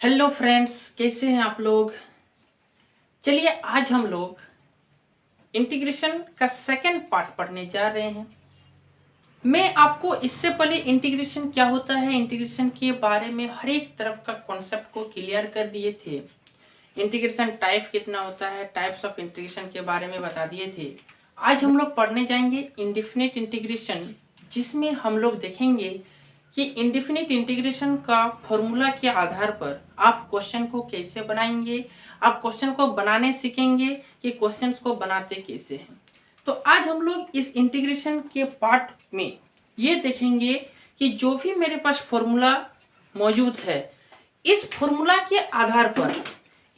Hello friends, कैसे हैं आप लोग। चलिए आज हम लोग इंटीग्रेशन का सेकंड पार्ट पढ़ने जा रहे हैं। मैं आपको इससे पहले इंटीग्रेशन क्या होता है, इंटीग्रेशन के बारे में हर एक तरफ का कॉन्सेप्ट को क्लियर कर दिए थे। इंटीग्रेशन टाइप कितना होता है, टाइप्स ऑफ इंटीग्रेशन के बारे में बता दिए थे। आज हम लोग पढ़ने जाएंगे इंडेफिनिट इंटीग्रेशन, जिसमें हम लोग देखेंगे कि इंडेफिनिट इंटीग्रेशन का फॉर्मूला के आधार पर आप क्वेश्चन को कैसे बनाएंगे, आप क्वेश्चन को बनाने सीखेंगे कि क्वेश्चन को बनाते कैसे हैं। तो आज हम लोग इस इंटीग्रेशन के पार्ट में ये देखेंगे कि जो भी मेरे पास फॉर्मूला मौजूद है, इस फॉर्मूला के आधार पर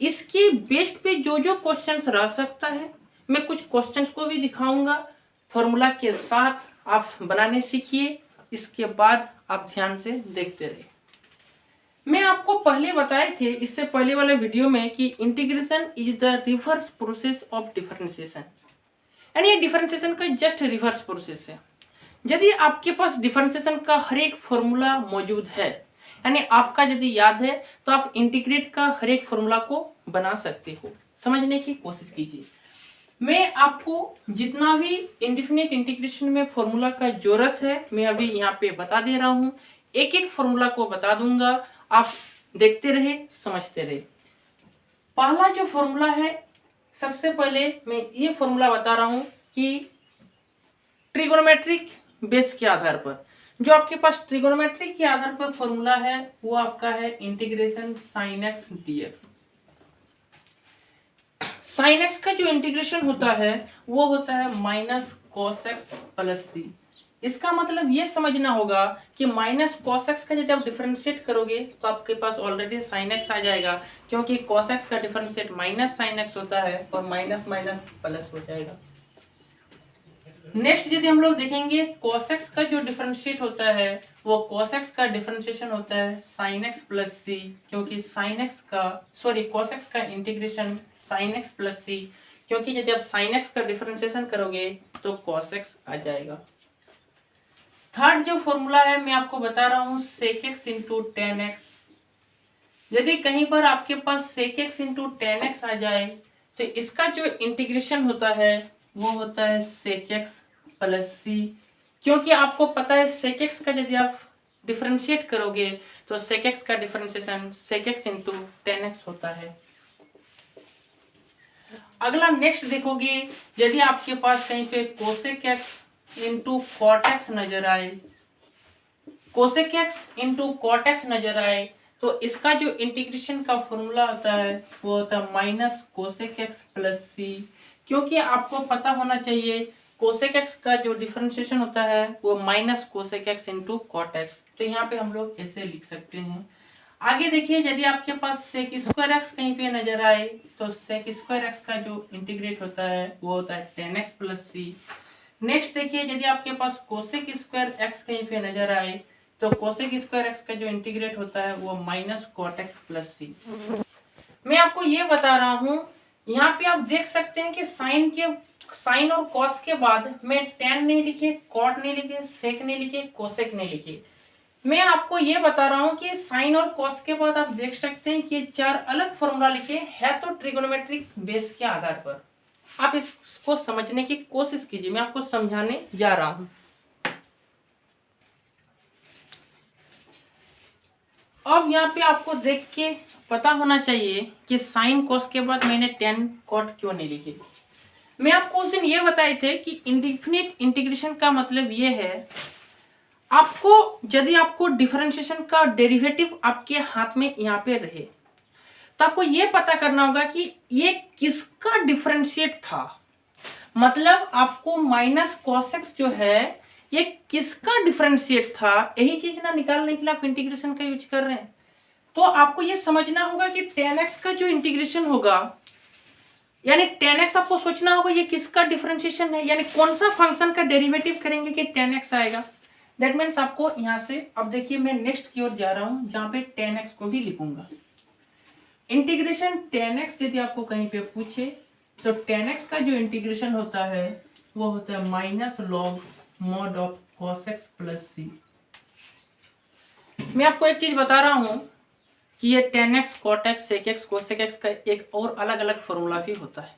इसके बेस पे जो जो क्वेश्चंस रह सकता है, मैं कुछ क्वेश्चंस को भी दिखाऊंगा फॉर्मूला के साथ। आप बनाने सीखिए, इसके बाद आप ध्यान से देखते रहिए। मैं आपको पहले बताए थे इससे पहले वाले वीडियो में कि integration is the reverse process of differentiation, यानी ये डिफरेंशिएशन का जस्ट रिवर्स प्रोसेस है। यदि आपके पास डिफरेंशिएशन का हर एक फॉर्मूला मौजूद है, यानी आपका यदि याद है, तो आप इंटीग्रेट का हर एक फॉर्मूला को बना सकते हो। समझने की कोशिश कीजिए। मैं आपको जितना भी इंडेफिनिट इंटीग्रेशन में फॉर्मूला का जरूरत है, मैं अभी यहाँ पे बता दे रहा हूँ। एक एक फॉर्मूला को बता दूंगा, आप देखते रहे, समझते रहे। पहला जो फॉर्मूला है, सबसे पहले मैं ये फॉर्मूला बता रहा हूँ कि ट्रिगोनोमेट्रिक बेस के आधार पर जो आपके पास ट्रिगोनोमेट्रिक के आधार पर फॉर्मूला है, वो आपका है integration sine X DX. Sine X का जो इंटीग्रेशन होता है वो होता है minus cos X plus C. इसका मतलब ये समझना होगा कि माइनस कॉस एक्स का यदि आप डिफरेंशिएट करोगे तो आपके पास ऑलरेडी साइन एक्स आ जाएगा, क्योंकि कॉस एक्स का डिफरेंशिएट माइनस साइन एक्स होता है और माइनस माइनस प्लस हो जाएगा। नेक्स्ट यदि हम लोग देखेंगे, cos x का जो डिफरेंशिएट होता है वो cos x का डिफरेंशिएशन होता है sin x प्लस सी, क्योंकि cos x का इंटीग्रेशन sin x प्लस सी, क्योंकि यदि आप sin x का डिफरेंशिएशन करोगे तो cos x आ जाएगा। थर्ड जो फॉर्मूला है मैं आपको बता रहा हूँ sec x into tan X. यदि कहीं पर आपके पास sec x into tan X आ जाए तो इसका जो इंटीग्रेशन होता है वो होता है sec x प्लस सी, क्योंकि आपको पता है sec x का यदि आप डिफरेंशिएट करोगे तो sec x का differentiation sec x into tan x होता है। अगला नेक्स्ट देखोगे, यदि आपके पास कहीं पे cosec x into cot x नजर आए, cosec x into cot x नजर आए, तो इसका जो इंटीग्रेशन का फॉर्मूला होता है वो होता है माइनस cosec x प्लस सी, क्योंकि आपको पता होना चाहिए cosec x का जो डिफरेंशिएशन होता है वो minus cosec x into cot X. तो यहाँ पे हम लोग ऐसे लिख सकते हैं। आगे देखिए, यदि आपके पास sec स्क्वायर x कहीं पे नजर आए तो sec स्क्वायर x का जो इंटीग्रेट होता है वो होता है टेन एक्स प्लस सी। नेक्स्ट देखिए, यदि आपके पास cosec स्क्वायर x कहीं पे नजर आए तो cosec स्क्वायर x का जो इंटीग्रेट होता है वो minus cot X plus C. मैं आपको ये बता रहा हूँ, यहाँ पे आप देख सकते हैं कि साइन और कॉस के बाद मैं टेन नहीं लिखे, कॉट नहीं लिखे, सेक नहीं लिखे, कोसेक नहीं लिखे। मैं आपको ये बता रहा हूँ कि साइन और कॉस के बाद आप देख सकते हैं कि चार अलग फॉर्मूला लिखे हैं, तो ट्रिगोनोमेट्रिक बेस के आधार पर आप इसको समझने की कोशिश कीजिए। मैं आपको समझाने जा रहा हूँ। अब यहाँ पे आपको देख के पता होना चाहिए कि साइन कॉस के बाद मैंने टेन कॉट क्यों नहीं लिखे। मैं आपको उस दिन ये बताए थे कि इंडेफिनिट इंटीग्रेशन का मतलब ये है, आपको यदि आपको डिफरेंशिएशन का डेरिवेटिव आपके हाथ में यहाँ पे रहे तो आपको ये पता करना होगा कि ये किसका डिफरेंशिएट था। मतलब आपको माइनस कॉस एक्स जो है ये किसका डिफरेंशिएट था, यही चीज ना निकालने के लिए आप इंटीग्रेशन का यूज कर रहे हैं। तो आपको ये समझना होगा कि टेन एक्स का जो इंटीग्रेशन होगा, यानी टेन एक्स आपको सोचना होगा ये किसका डिफरेंशिएशन है, यानी कौन सा फंक्शन का डेरिवेटिव करेंगे कि टेन एक्स आएगा। दैट मीन्स आपको यहाँ से, अब देखिए मैं नेक्स्ट की ओर जा रहा हूँ जहाँ पे टेन एक्स को भी लिखूंगा। इंटीग्रेशन टेन एक्स यदि आपको कहीं पे पूछे तो टेन एक्स का जो इंटीग्रेशन होता है वो होता है minus log mod of cos X plus C. मैं आपको एक चीज बता रहा हूं, कि ये tan x cot x sec x cosec x का एक और अलग अलग फॉर्मूला भी होता है।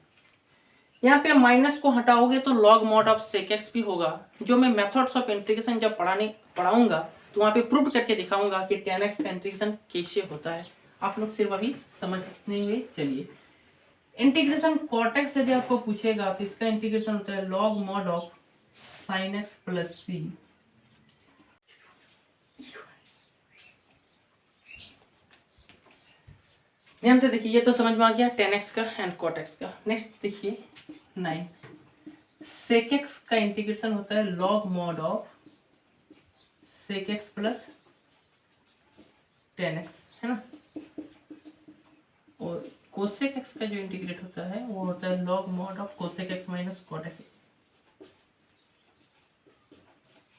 यहाँ पे माइनस को हटाओगे तो log mod of sec x भी होगा, जो मैं मेथड्स ऑफ इंटीग्रेशन जब पढ़ाऊंगा तो वहाँ पे प्रूव करके दिखाऊंगा कि tan x का इंटीग्रेशन कैसे होता है। आप लोग सिर्फ अभी समझने हुए चलिए। इंटीग्रेशन cot x यदि आपको पूछेगा तो इसका इंटीग्रेशन होता है log mod of sin x plus c। ध्यान से देखिए, ये तो समझ में आ गया tan x का एंड cot x का। नेक्स्ट देखिए 9, sec x का इंटीग्रेशन होता है log mod of sec x plus tan x, है ना। और cosec x का जो इंटीग्रेट होता है वो होता है log mod of cosec x minus cot x।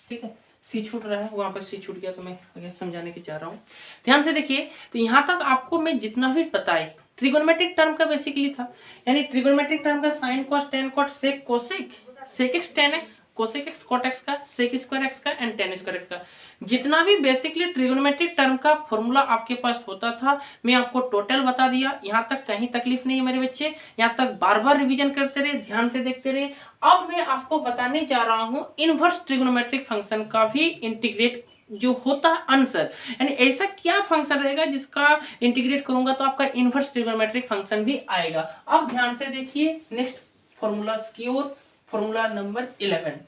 ठीक है, सी छूट रहा है, वहां पर सी छूट गया तो मैं आगे समझाने की चाह रहा हूँ। ध्यान से देखिए, तो यहाँ तक आपको मैं जितना भी बताए ट्रिगोनोमेट्रिक टर्म का बेसिकली था, यानी ट्रिगोनोमेट्रिक टर्म का sine cos tan cot sec cosec, sec X tan X, cosec X cot X का, सेक स्क्वायर एक्स का एंड टेन स्क्वायर एक्स का, जितना भी बेसिकली ट्रिगोनोमेट्रिक टर्म का फॉर्मूला आपके पास होता था मैं आपको टोटल बता दिया। यहाँ तक कहीं तकलीफ नहीं है मेरे बच्चे, यहाँ तक बार बार रिवीजन करते रहे, ध्यान से देखते रहे। अब मैं आपको बताने जा रहा हूँ इनवर्स ट्रिगोनोमेट्रिक फंक्शन का भी इंटीग्रेट जो होता है आंसर, यानी ऐसा क्या फंक्शन रहेगा जिसका इंटीग्रेट करूंगा तो आपका इनवर्स ट्रिगोनोमेट्रिक फंक्शन भी आएगा। अब ध्यान से देखिए नेक्स्ट फॉर्मूला की ओर, फॉर्मूला नंबर 11।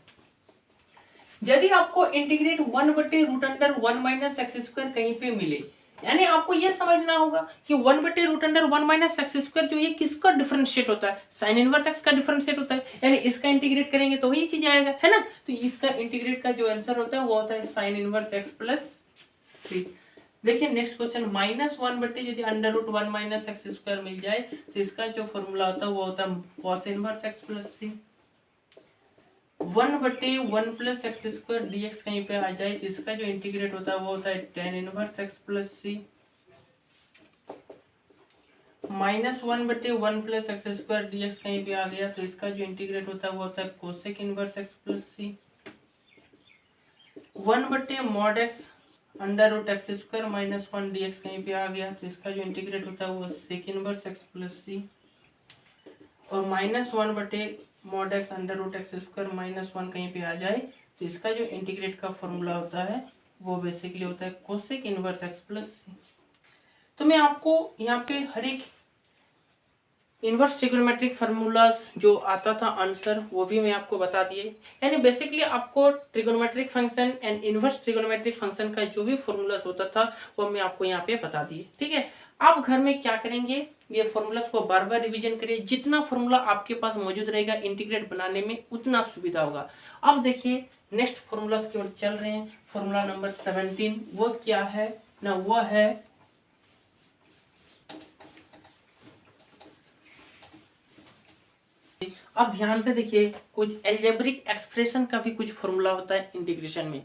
यदि आपको इंटीग्रेट 1/√1 माइनस एक्स स्क्वायर कहीं पे मिले, यानी आपको यह समझना होगा कि 1/√1 माइनस एक्स स्क्वायर जो ये किसका डिफरेंशिएट होता है, साइन इनवर्स एक्स का डिफरेंशिएट होता है, यानी इसका इंटीग्रेट करेंगे तो वही चीज आएगा, है ना। तो इसका इंटीग्रेट का जो आंसर होता है वो होता है साइन इनवर्स एक्स प्लस सी। देखिए नेक्स्ट क्वेश्चन, -1 यदि √1 माइनस एक्स स्क्वायर मिल जाए तो इसका जो फॉर्मूला होता है वो होता है कॉस इनवर्स एक्स प्लस सी। 1/1 प्लस एक्स स्क्वायर dx कहीं पे आ जाए तो इसका जो इंटीग्रेट होता है वो होता है tan इनवर्स एक्स प्लस सी। -1/1 प्लस एक्स स्क्वायर dx कहीं पे आ गया तो इसका जो इंटीग्रेट होता है वो होता है कोसेक इनवर्स एक्स प्लस सी। 1/mod x √x square -1 dx कहीं पे आ गया तो इसका जो इंटीग्रेट होता है वो सेक इनवर्स एक्स प्लस सी। और -1/mod x √x स्क्वायर -1 कहीं पे आ जाए तो इसका जो इंटीग्रेट का फॉर्मूला होता है वो बेसिकली होता है कोसेक इनवर्स एक्स प्लस सी। तो मैं आपको यहाँ पे हर एक इनवर्स ट्रिगोनोमेट्रिक फार्मूलाज जो आता था आंसर वो भी मैं आपको बता दिए, यानी बेसिकली आपको trigonometric function and inverse trigonometric function का जो भी फॉर्मूलाज होता था वो मैं आपको यहाँ पे बता दिए। ठीक है, आप घर में क्या करेंगे, ये फॉर्मूलाज को बार बार रिवीजन करिए, जितना फॉर्मूला आपके पास मौजूद रहेगा इंटीग्रेट बनाने में उतना सुविधा होगा। अब देखिए नेक्स्ट फॉर्मूलाज की ओर चल रहे हैं, फॉर्मूला नंबर 17 वो क्या है ना, वो है अब ध्यान से देखिए, कुछ एल्जेब्रिक एक्सप्रेशन का भी कुछ फॉर्मूला होता है इंटीग्रेशन में।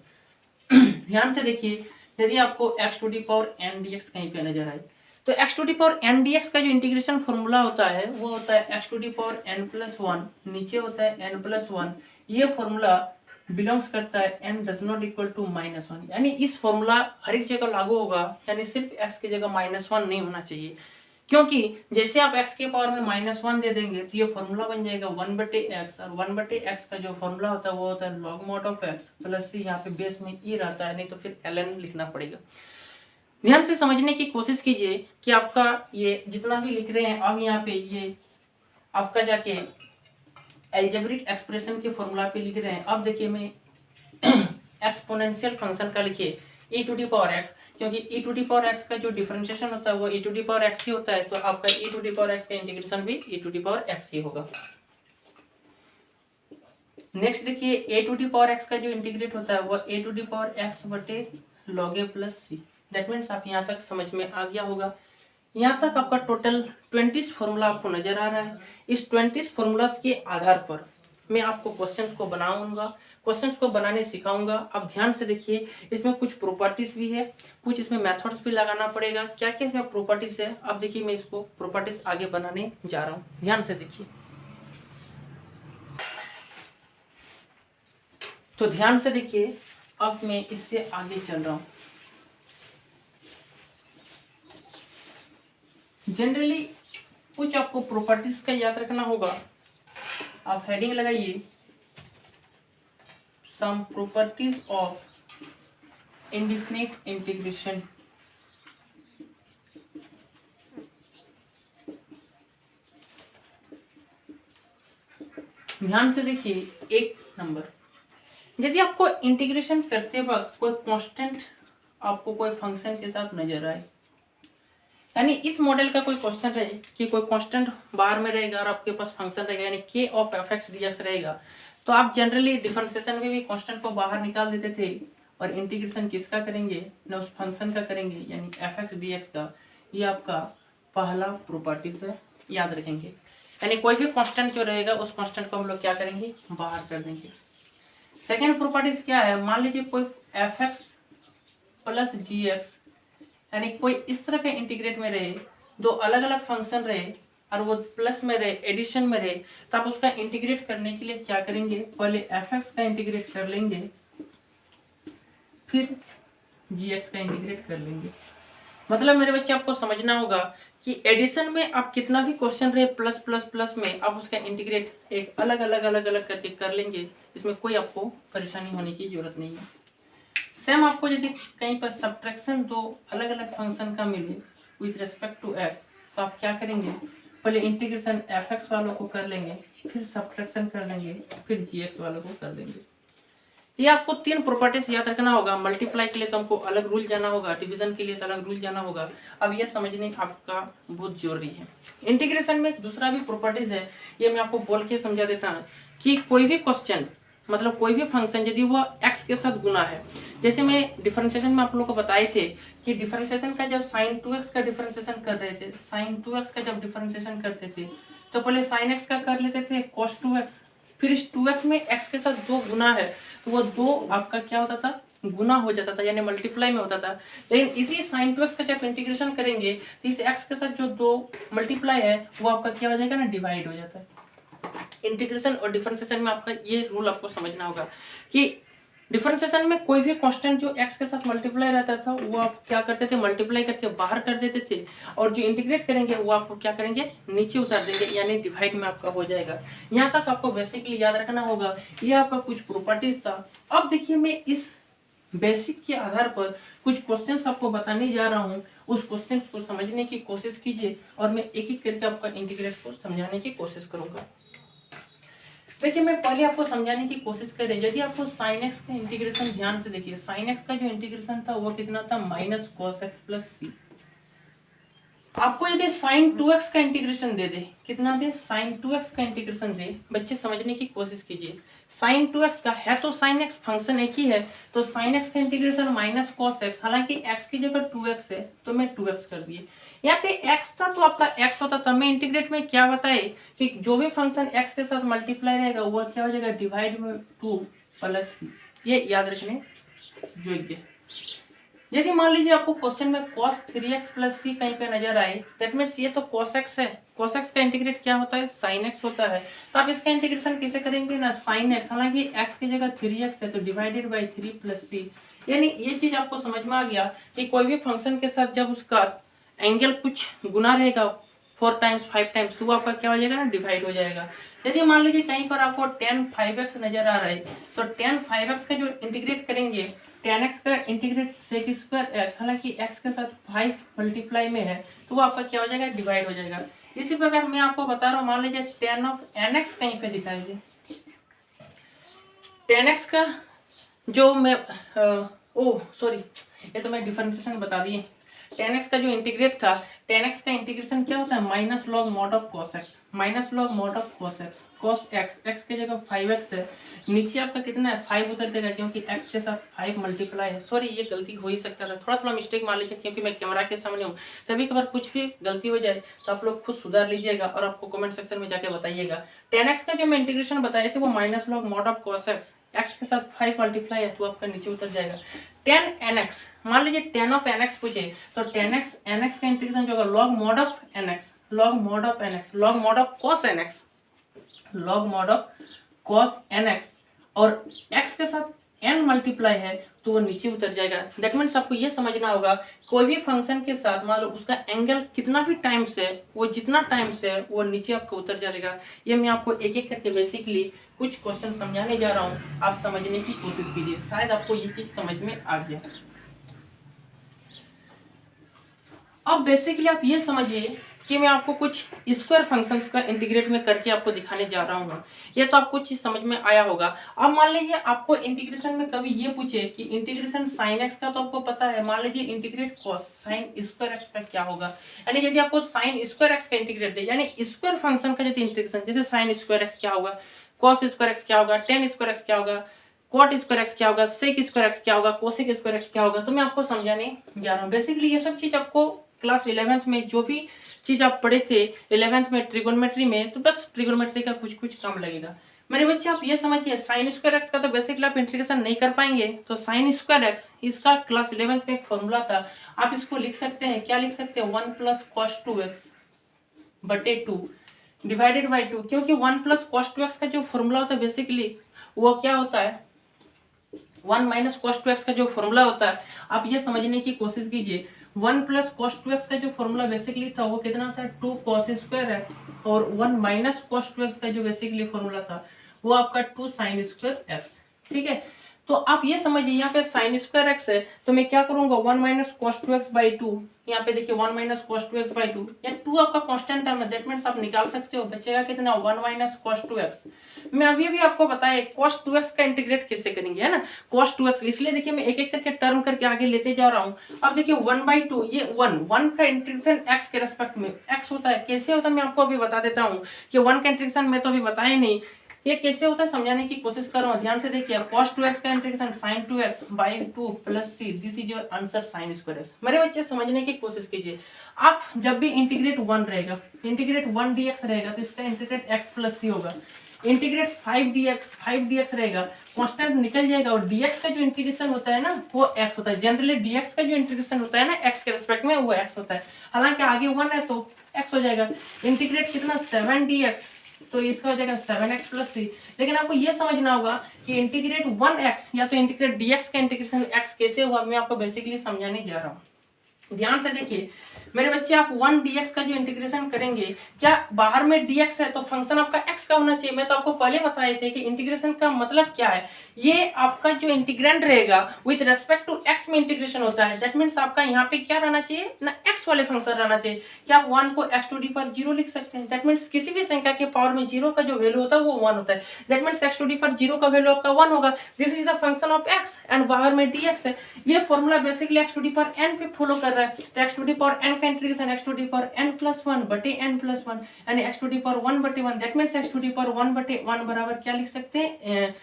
ध्यान से देखिए, यदि आपको x⁴n dx कहीं पे नजर आए तो x⁴n dx का जो इंटीग्रेशन फॉर्मूला होता है वो होता है x⁴n+1, नीचे होता है n+1। ये फॉर्मूला बिलोंग्स करता है n does not equal to -1, यानी इस फॉर्मूला हर एक जगह लागू होगा, यानी सिर्फ x की जगह -1 नहीं होना चाहिए, क्योंकि जैसे आप x के पावर में -1 दे देंगे तो ये फॉर्मूला बन जाएगा 1/x, और 1/x का जो फॉर्मूला होता है वो होता है log mod of x plus C. यहाँ पे बेस में ई रहता है, नहीं तो फिर ln लिखना पड़ेगा। ध्यान से समझने की कोशिश कीजिए कि आपका ये जितना भी लिख रहे हैं अब यहाँ पे ये आपका जाके एल्जेब्रिक एक्सप्रेशन के फॉर्मूला पे लिख रहे हैं। अब देखिए मैं एक्सपोनेंशियल फंक्शन का लिखिए e⁴x, क्योंकि e⁴x का जो डिफरेंशिएशन होता है वो e⁴x ही होता है, तो आपका e⁴x का इंटीग्रेशन भी e⁴x ही होगा। नेक्स्ट देखिए a⁴x का जो इंटीग्रेट होता है वो a⁴x log a plus C. That means आप यहाँ तक समझ में आ गया होगा। यहाँ तक आपका टोटल 20 फॉर्मूला आपको नजर आ रहा है। इस 20 फॉर्मूलाज के आधार पर मैं आपको क्वेश्चंस को बनाऊंगा, क्वेश्चंस को बनाने सिखाऊंगा। अब ध्यान से देखिए, इसमें कुछ प्रॉपर्टीज भी है, कुछ इसमें मेथड्स भी लगाना पड़ेगा। क्या क्या इसमें प्रॉपर्टीज है, अब देखिए मैं इसको प्रॉपर्टीज आगे बनाने जा रहा हूँ। ध्यान से देखिए, तो ध्यान से देखिए अब मैं इससे आगे चल रहा हूँ। जनरली कुछ आपको प्रॉपर्टीज का याद रखना होगा। आप हेडिंग लगाइए, some properties of indefinite integration. ध्यान से देखिए, एक नंबर, यदि आपको इंटीग्रेशन करते वक्त कोई कांस्टेंट आपको कोई फंक्शन के साथ नजर आए, यानी इस मॉडल का कोई क्वेश्चन रहे कि कोई कांस्टेंट बाहर में रहेगा और आपके पास फंक्शन रहेगा, यानी के of F x D x रहेगा, तो आप जनरली डिफरेंशिएशन में भी कांस्टेंट को बाहर निकाल देते थे और इंटीग्रेशन किसका करेंगे ना, उस फंक्शन का करेंगे, यानी एफ एक्स डी एक्स का। ये आपका पहला प्रॉपर्टीज है, याद रखेंगे। यानी कोई भी कांस्टेंट जो रहेगा उस कांस्टेंट को हम लोग क्या करेंगे, बाहर कर देंगे। सेकेंड प्रॉपर्टीज क्या है, मान लीजिए कोई एफ एक्स प्लस जी एक्स, यानी कोई इस तरह का इंटीग्रेट में रहे, दो अलग अलग फंक्शन रहे और वो प्लस में रहे, एडिशन में रहे, तो आप उसका इंटीग्रेट करने के लिए क्या करेंगे, पहले एफ एक्स का इंटीग्रेट कर लेंगे, फिर जी एक्स का इंटीग्रेट कर लेंगे। मतलब मेरे बच्चे आपको समझना होगा कि एडिशन में आप कितना भी क्वेश्चन रहे प्लस प्लस प्लस में, आप उसका इंटीग्रेट एक अलग अलग करके कर लेंगे, इसमें कोई आपको परेशानी होने की जरूरत नहीं है। सेम आपको यदि कहीं पर सब्ट्रैक्शन दो अलग अलग फंक्शन का मिले विथ रिस्पेक्ट टू एक्स, तो आप क्या करेंगे, पहले इंटीग्रेशन एफ एक्स वालों को कर लेंगे, फिर सब्ट्रैक्शन कर लेंगे, फिर जी एक्स वालों को कर देंगे। ये आपको तीन प्रॉपर्टीज याद रखना होगा। मल्टीप्लाई के लिए तो हमको अलग रूल जाना होगा, डिवीजन के लिए तो अलग रूल जाना होगा। अब ये समझने आपका बहुत जरूरी है। इंटीग्रेशन में दूसरा भी प्रॉपर्टीज है, ये मैं आपको बोल के समझा देता हूँ कि कोई भी क्वेश्चन मतलब कोई भी फंक्शन यदि वो एक्स के साथ गुना है, जैसे मैं डिफरेंशिएशन में आप लोगों को बताए थे कि डिफरेंशिएशन का जब साइन 2x का डिफरेंशिएशन कर रहे थे, साइन 2x का जब डिफरेंशिएशन करते थे तो पहले साइन x का कर लेते थे cos 2x, फिर इस 2x में x के साथ दो गुना है तो वो दो आपका क्या होता था, गुना हो जाता था, यानी मल्टीप्लाई में होता था। लेकिन इसी साइन 2x का जब इंटीग्रेशन करेंगे तो इस x के साथ जो दो मल्टीप्लाई है वो आपका क्या हो जाएगा ना, डिवाइड हो जाता है। इंटीग्रेशन और डिफरेंशिएशन में आपका ये रूल आपको समझना होगा कि डिफरेंशिएशन में कोई भी कांस्टेंट जो x के साथ मल्टीप्लाई रहता था वो आप क्या करते थे, मल्टीप्लाई करके बाहर कर देते थे, और जो इंटीग्रेट करेंगे वो आपको क्या करेंगे, नीचे उतार देंगे, यानी डिवाइड में आपका हो जाएगा। यहाँ तक आपको बेसिकली याद रखना होगा। ये आपका कुछ प्रॉपर्टीज था। अब देखिए, मैं इस बेसिक के आधार पर कुछ क्वेश्चंस आपको बताने जा रहा हूँ, उस क्वेश्चंस को समझने की कोशिश कीजिए और मैं एक एक करके आपका इंटीग्रेट को समझाने की कोशिश करूंगा। देखिए, मैं पहले आपको समझाने की कोशिश कर रही, यदि आपको साइन एक्स का इंटीग्रेशन ध्यान से देखिए, साइन एक्स का जो इंटीग्रेशन था वो कितना था, माइनस कॉस एक्स प्लस सी। आपको यदि साइन 2x का इंटीग्रेशन दे दे, कितना दे, साइन 2x का इंटीग्रेशन दे, बच्चे समझने की कोशिश कीजिए। साइन 2x का है तो साइन x फंक्शन एक ही है, तो साइन x का इंटीग्रेशन माइनस कॉस एक्स, हालांकि x की जगह 2x है तो मैं 2x कर दिए। यहाँ पे x था तो आपका x होता था। मैं इंटीग्रेट में क्या बताए कि जो भी फंक्शन x के साथ मल्टीप्लाई रहेगा वो क्या हो जाएगा, डिवाइड में 2 प्लस सी। ये याद रखने योग्य। यदि मान लीजिए आपको क्वेश्चन में cos 3x प्लस सी कहीं पे नजर आए, दैट मीन्स ये तो cos x है, cos x का इंटीग्रेट क्या होता है, sin x होता है, तो आप इसका इंटीग्रेशन कैसे करेंगे ना, sin x, हालांकि x की जगह 3x है तो डिवाइडेड बाई 3 प्लस सी। यानी ये चीज आपको समझ में आ गया कि कोई भी फंक्शन के साथ जब उसका एंगल कुछ गुना रहेगा 4 टाइम्स 5 टाइम्स तो वो आपका क्या हो जाएगा ना, डिवाइड हो जाएगा। यदि मान लीजिए कहीं पर आपको tan 5x नजर आ रहा है तो tan 5x का जो इंटीग्रेट करेंगे, tan x का इंटीग्रेट sec स्क्वायर x, हालांकि x के साथ 5 मल्टीप्लाई में है तो वो आपका क्या हो जाएगा, डिवाइड हो जाएगा। इसी प्रकार मैं आपको बता रहा हूँ, मान लीजिए tan ऑफ nx कहीं पे दिखाएंगे, tan x का जो मैं ये तो मैं डिफरेंशिएशन बता दिए। tan x का जो इंटीग्रेट था, tan x का इंटीग्रेशन क्या होता है, minus log mod of cos x, minus log mod of cos x, cos x की जगह 5x है, नीचे आपका कितना है 5 उतर देगा क्योंकि x के साथ 5 मल्टीप्लाई है। सॉरी, ये गलती हो ही सकता था, थोड़ा मिस्टेक मान लीजिए क्योंकि मैं कैमरा के सामने हूँ, कभी कभार कुछ भी गलती हो जाए तो आप लोग खुद सुधार लीजिएगा और आपको कमेंट सेक्शन में जाके बताइएगा। tan x का जो मैं इंटीग्रेशन बताए थे वो minus log mod of cos x, x के साथ 5 मल्टीप्लाई है तो आपका नीचे उतर जाएगा। tan nx, मान लीजिए tan ऑफ nx पूछे तो tan x nx का इंटीग्रेशन जो होगा log mod of nx, log mod of nx, log mod of cos nx, log mod of cos nx, और x के साथ n मल्टीप्लाई है तो वो नीचे उतर जाएगा। दैट मीन्स आपको ये समझना होगा कोई भी फंक्शन के साथ मान लो उसका एंगल कितना भी टाइम्स है, वो जितना टाइम्स है वो नीचे आपको उतर जाएगा। ये मैं आपको एक एक करके बेसिकली कुछ क्वेश्चन समझाने जा रहा हूँ, आप समझने की कोशिश कीजिए, शायद आपको ये चीज समझ में आ गया। अब बेसिकली आप ये समझिए कि मैं आपको कुछ स्क्वायर फंक्शंस का इंटीग्रेट में करके आपको दिखाने जा रहा हूँ। ये तो आपको चीज समझ में आया होगा। अब मान लीजिए आपको इंटीग्रेशन में कभी ये पूछे कि इंटीग्रेशन साइन एक्स का तो आपको पता है, मान लीजिए integrate cos sine square X का क्या होगा। यानी यदि आपको साइन स्क्वायर एक्स का इंटीग्रेट दे, यानी स्क्वायर फंक्शन का यदि इंटीग्रेशन, जैसे साइन स्क्वायर एक्स क्या होगा, कॉस स्क्वायर एक्स क्या होगा, टेन स्क्वायर एक्स क्या होगा, कॉट स्क्वायर एक्स क्या होगा, सेक स्क्वायर एक्स क्या होगा, कोसेक स्क्वायर एक्स क्या होगा, तो मैं आपको समझाने जा रहा हूँ। बेसिकली ये सब चीज आपको क्लास 11th में जो भी चीज आप पढ़े थे 11th में ट्रिगोनोमेट्री में, तो बस ट्रिगोनोमेट्री का कुछ कुछ कम लगेगा। मेरे बच्चे आप ये समझिए साइन स्क्वायर एक्स का तो बेसिकली आप इंटीग्रेशन नहीं कर पाएंगे, तो साइन स्क्वायर एक्स इसका क्लास 11th में एक फॉर्मूला था, आप इसको लिख सकते हैं, क्या लिख सकते हैं, 1 प्लस कॉस 2x बटे 2 डिवाइडेड बाई 2, क्योंकि 1 प्लस कॉस 2x का जो फॉर्मूला होता है बेसिकली वो क्या होता है, 1 माइनस कॉस 2x का जो फॉर्मूला होता है, आप ये समझने की कोशिश कीजिए। 1 प्लस कॉस 2x का जो फॉर्मूला बेसिकली था वो कितना था, 2 कॉस स्क्वायर एक्स, और 1 माइनस कॉस 2x का जो बेसिकली फॉर्मूला था वो आपका 2 साइन स्क्वायर एक्स। ठीक है, तो आप ये समझिए यहाँ पे साइन स्क्वायर एक्स है तो मैं क्या करूंगा, 1 माइनस कॉस 2x बाई 2, यहाँ पे देखिए 1 माइनस कॉस 2x बाई 2, या 2 आपका कांस्टेंट टर्म है, दैट मींस आप निकाल सकते हो, बचेगा कितना, 1 माइनस कॉस 2x। मैं अभी भी आपको बताया cos 2x का इंटीग्रेट कैसे करेंगे, है ना, cos 2x, इसलिए देखिए मैं एक एक करके टर्म करके आगे लेते जा रहा हूँ। अब देखिए 1/2, ये 1 का इंटीग्रेशन x के रेस्पेक्ट में x होता है, कैसे होता है मैं आपको अभी बता देता हूँ कि 1 का इंटीग्रेशन मैं तो अभी बताया नहीं, ये कैसे होता है समझाने की कोशिश कर रहा हूँ, ध्यान से देखिए। cos 2x का integration sin 2x by 2 plus c, this is your answer sin square x। मेरे बच्चे समझने की कोशिश कीजिए, आप जब भी इंटीग्रेट 1 रहेगा, इंटीग्रेट 1 dx रहेगा तो इसका इंटीग्रेट x प्लस c होगा, इंटीग्रेट 5 dx रहेगा, कांस्टेंट निकल जाएगा, और dx का जो इंटीग्रेशन होता है ना वो x होता है। जनरली dx का जो इंटीग्रेशन होता है ना x के रिस्पेक्ट में वो x होता है, हालांकि आगे 1 है तो x हो जाएगा। इंटीग्रेट कितना 7 dx, तो इसका हो जाएगा 7x प्लस c। लेकिन आपको ये समझना होगा कि इंटीग्रेट 1x या तो इंटीग्रेट dx का इंटीग्रेशन x कैसे हुआ, मैं आपको बेसिकली समझाने जा रहा हूँ। ध्यान से देखिए मेरे बच्चे, आप 1 dx का जो इंटीग्रेशन करेंगे, क्या बाहर में dx है तो फंक्शन आपका x का होना चाहिए। मैं तो आपको पहले बताए थे कि इंटीग्रेशन का मतलब क्या है, ये आपका जो इंटीग्रेंड रहेगा विथ रेस्पेक्ट टू x में इंटीग्रेशन होता है, दैट मीन्स आपका यहाँ पे क्या रहना चाहिए ना, x वाले फंक्शन रहना चाहिए। क्या आप 1 को x टू दी पावर 0 लिख सकते हैं, दैट मीन्स किसी भी संख्या के पावर में 0 का जो वैल्यू होता है वो 1 होता है, that means x to the power 0 का वैल्यू आपका 1 होगा, this is a function of x, and बाहर में dx है। ये formula basically x to the power n पे फॉलो कर रहा है, तो x to the power n का integration x to the power n plus 1 बटे n प्लस 1, यानी x टू दी पावर 1 बटे 1, that means x to the power 1 बटे 1 बराबर क्या लिख सकते हैं,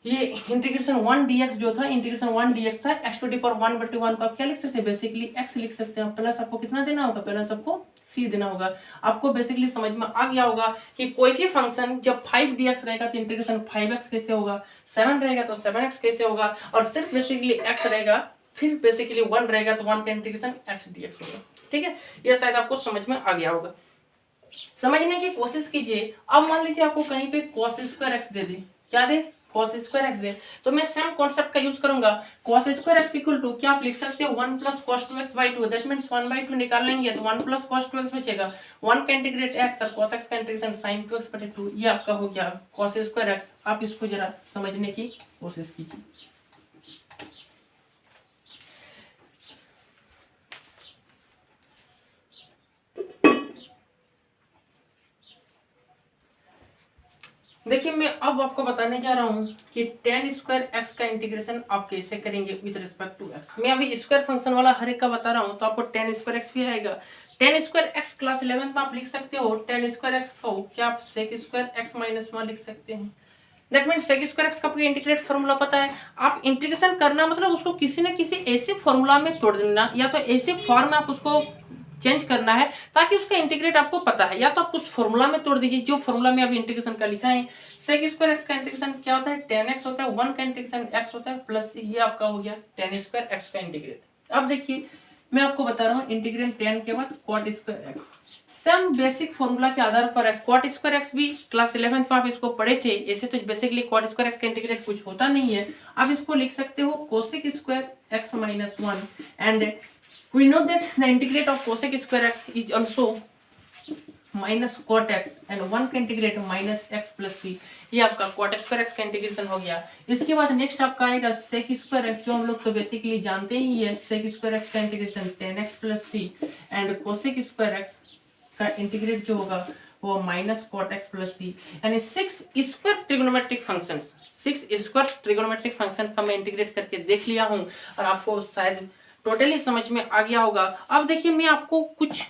ये इंटीग्रेशन 1 dx जो था, इंटीग्रेशन 1 dx था, x टू दी पावर 1 बटे 1 को आप क्या लिख सकते हैं, बेसिकली x लिख सकते हैं, प्लस आपको कितना देना होगा, प्लस आपको c देना होगा। आपको बेसिकली समझ में आ गया होगा कि कोई भी फंक्शन जब 5 dx रहेगा तो इंटीग्रेशन 5x कैसे होगा, 7 रहेगा तो 7x कैसे होगा, और सिर्फ बेसिकली x रहेगा फिर बेसिकली 1 रहेगा तो 1 का इंटीग्रेशन x dx होगा। ठीक है, ये शायद आपको समझ में आ गया होगा, समझने की कोशिश कीजिए। अब मान लीजिए आपको कहीं पे cos स्क्वायर x दे दे, क्या दे, cos स्क्वायर x दे, तो मैं सेम कॉन्सेप्ट का यूज करूंगा, cos square x equal to क्या आप लिख सकते हो 1 plus cos 2x by 2, that means 1/2 निकाल लेंगे तो 1 प्लस cos 2x बचेगा, 1 का इंटीग्रेट x और cos x का इंटीग्रेशन sin 2x बटे 2, ये आपका हो गया cos स्क्वायर x। आप इसको जरा समझने की कोशिश कीजिए। देखिए मैं अब आपको बताने जा रहा हूँ कि tan स्क्वायर एक्स का इंटीग्रेशन आप कैसे करेंगे विद रिस्पेक्ट टू एक्स। मैं अभी स्क्वायर फंक्शन वाला हर एक का बता रहा हूँ, तो आपको tan स्क्वायर एक्स भी आएगा। tan स्क्वायर एक्स क्लास 11 में आप लिख सकते हो, tan स्क्वायर एक्स को क्या आप sec स्क्वायर एक्स माइनस 1 लिख सकते हैं, that mean sec square X का आपको इंटीग्रेट फॉर्मूला पता है। आप इंटीग्रेशन करना मतलब उसको किसी न किसी ऐसे फॉर्मूला में तोड़ देना, या तो ऐसे फॉर्म में आप उसको चेंज करना है ताकि उसका इंटीग्रेट आपको पता है, या तो आप उस फॉर्मूला में तोड़ दीजिए जो फॉर्मूला में अभी इंटीग्रेशन का लिखा है। sec स्क्वायर एक्स का इंटीग्रेशन क्या होता है, tan x होता है, 1 का इंटीग्रेशन x होता है प्लस ये आपका हो गया tan स्क्वायर एक्स का इंटीग्रेट। अब देखिए मैं आपको बता रहा हूँ इंटीग्रेट tan के बाद cot square X, some basic formula के आधार पर कॉट स्क्वायर एक्स भी क्लास 11th में आप इसको पढ़े थे। ऐसे तो बेसिकली कॉट स्क्वायर एक्स का इंटीग्रेट कुछ होता नहीं है, आप इसको लिख सकते हो cosec square X minus 1 and we know that the integrate of cosec square X is also minus cot X and 1 का integrate minus X plus C. ये आपका कॉट स्क्वायर एक्स का इंटीग्रेशन हो गया। इसके बाद नेक्स्ट आपका आएगा सेक स्क्वायर एक्स, जो हम लोग तो बेसिकली जानते ही है। सेक स्क्वायर एक्स का integration 10x plus C and cosec square X का इंटीग्रेट जो होगा वो minus cot X plus C. यानी 6 square trigonometric function, 6 square trigonometric function का मैं इंटीग्रेट करके देख लिया हूं और आपको शायद टोटली समझ में आ गया होगा। अब देखिए मैं आपको कुछ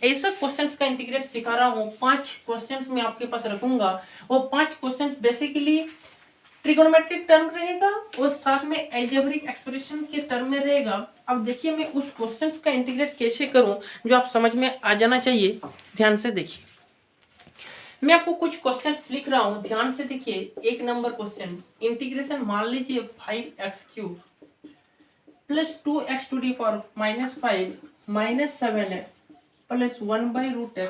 ऐसा क्वेश्चंस का इंटीग्रेट सिखा रहा हूँ। 5 क्वेश्चंस मैं आपके पास रखूंगा। वो 5 क्वेश्चंस बेसिकली ट्रिगोनोमेट्रिक टर्म रहेगा और साथ में अलजेब्रिक एक्सप्रेशन के टर्म में रहेगा। अब देखिए मैं उस क्वेश्चंस का इंटीग्रेट कैसे करूं जो आप समझ में आ जाना चाहिए। ध्यान से देखिए, मैं आपको कुछ क्वेश्चंस लिख रहा हूं, ध्यान से देखिए। 1 नंबर क्वेश्चन, इंटीग्रेशन मान लीजिए 5x³ plus 2x to the power minus 5 minus 7x plus 1/√x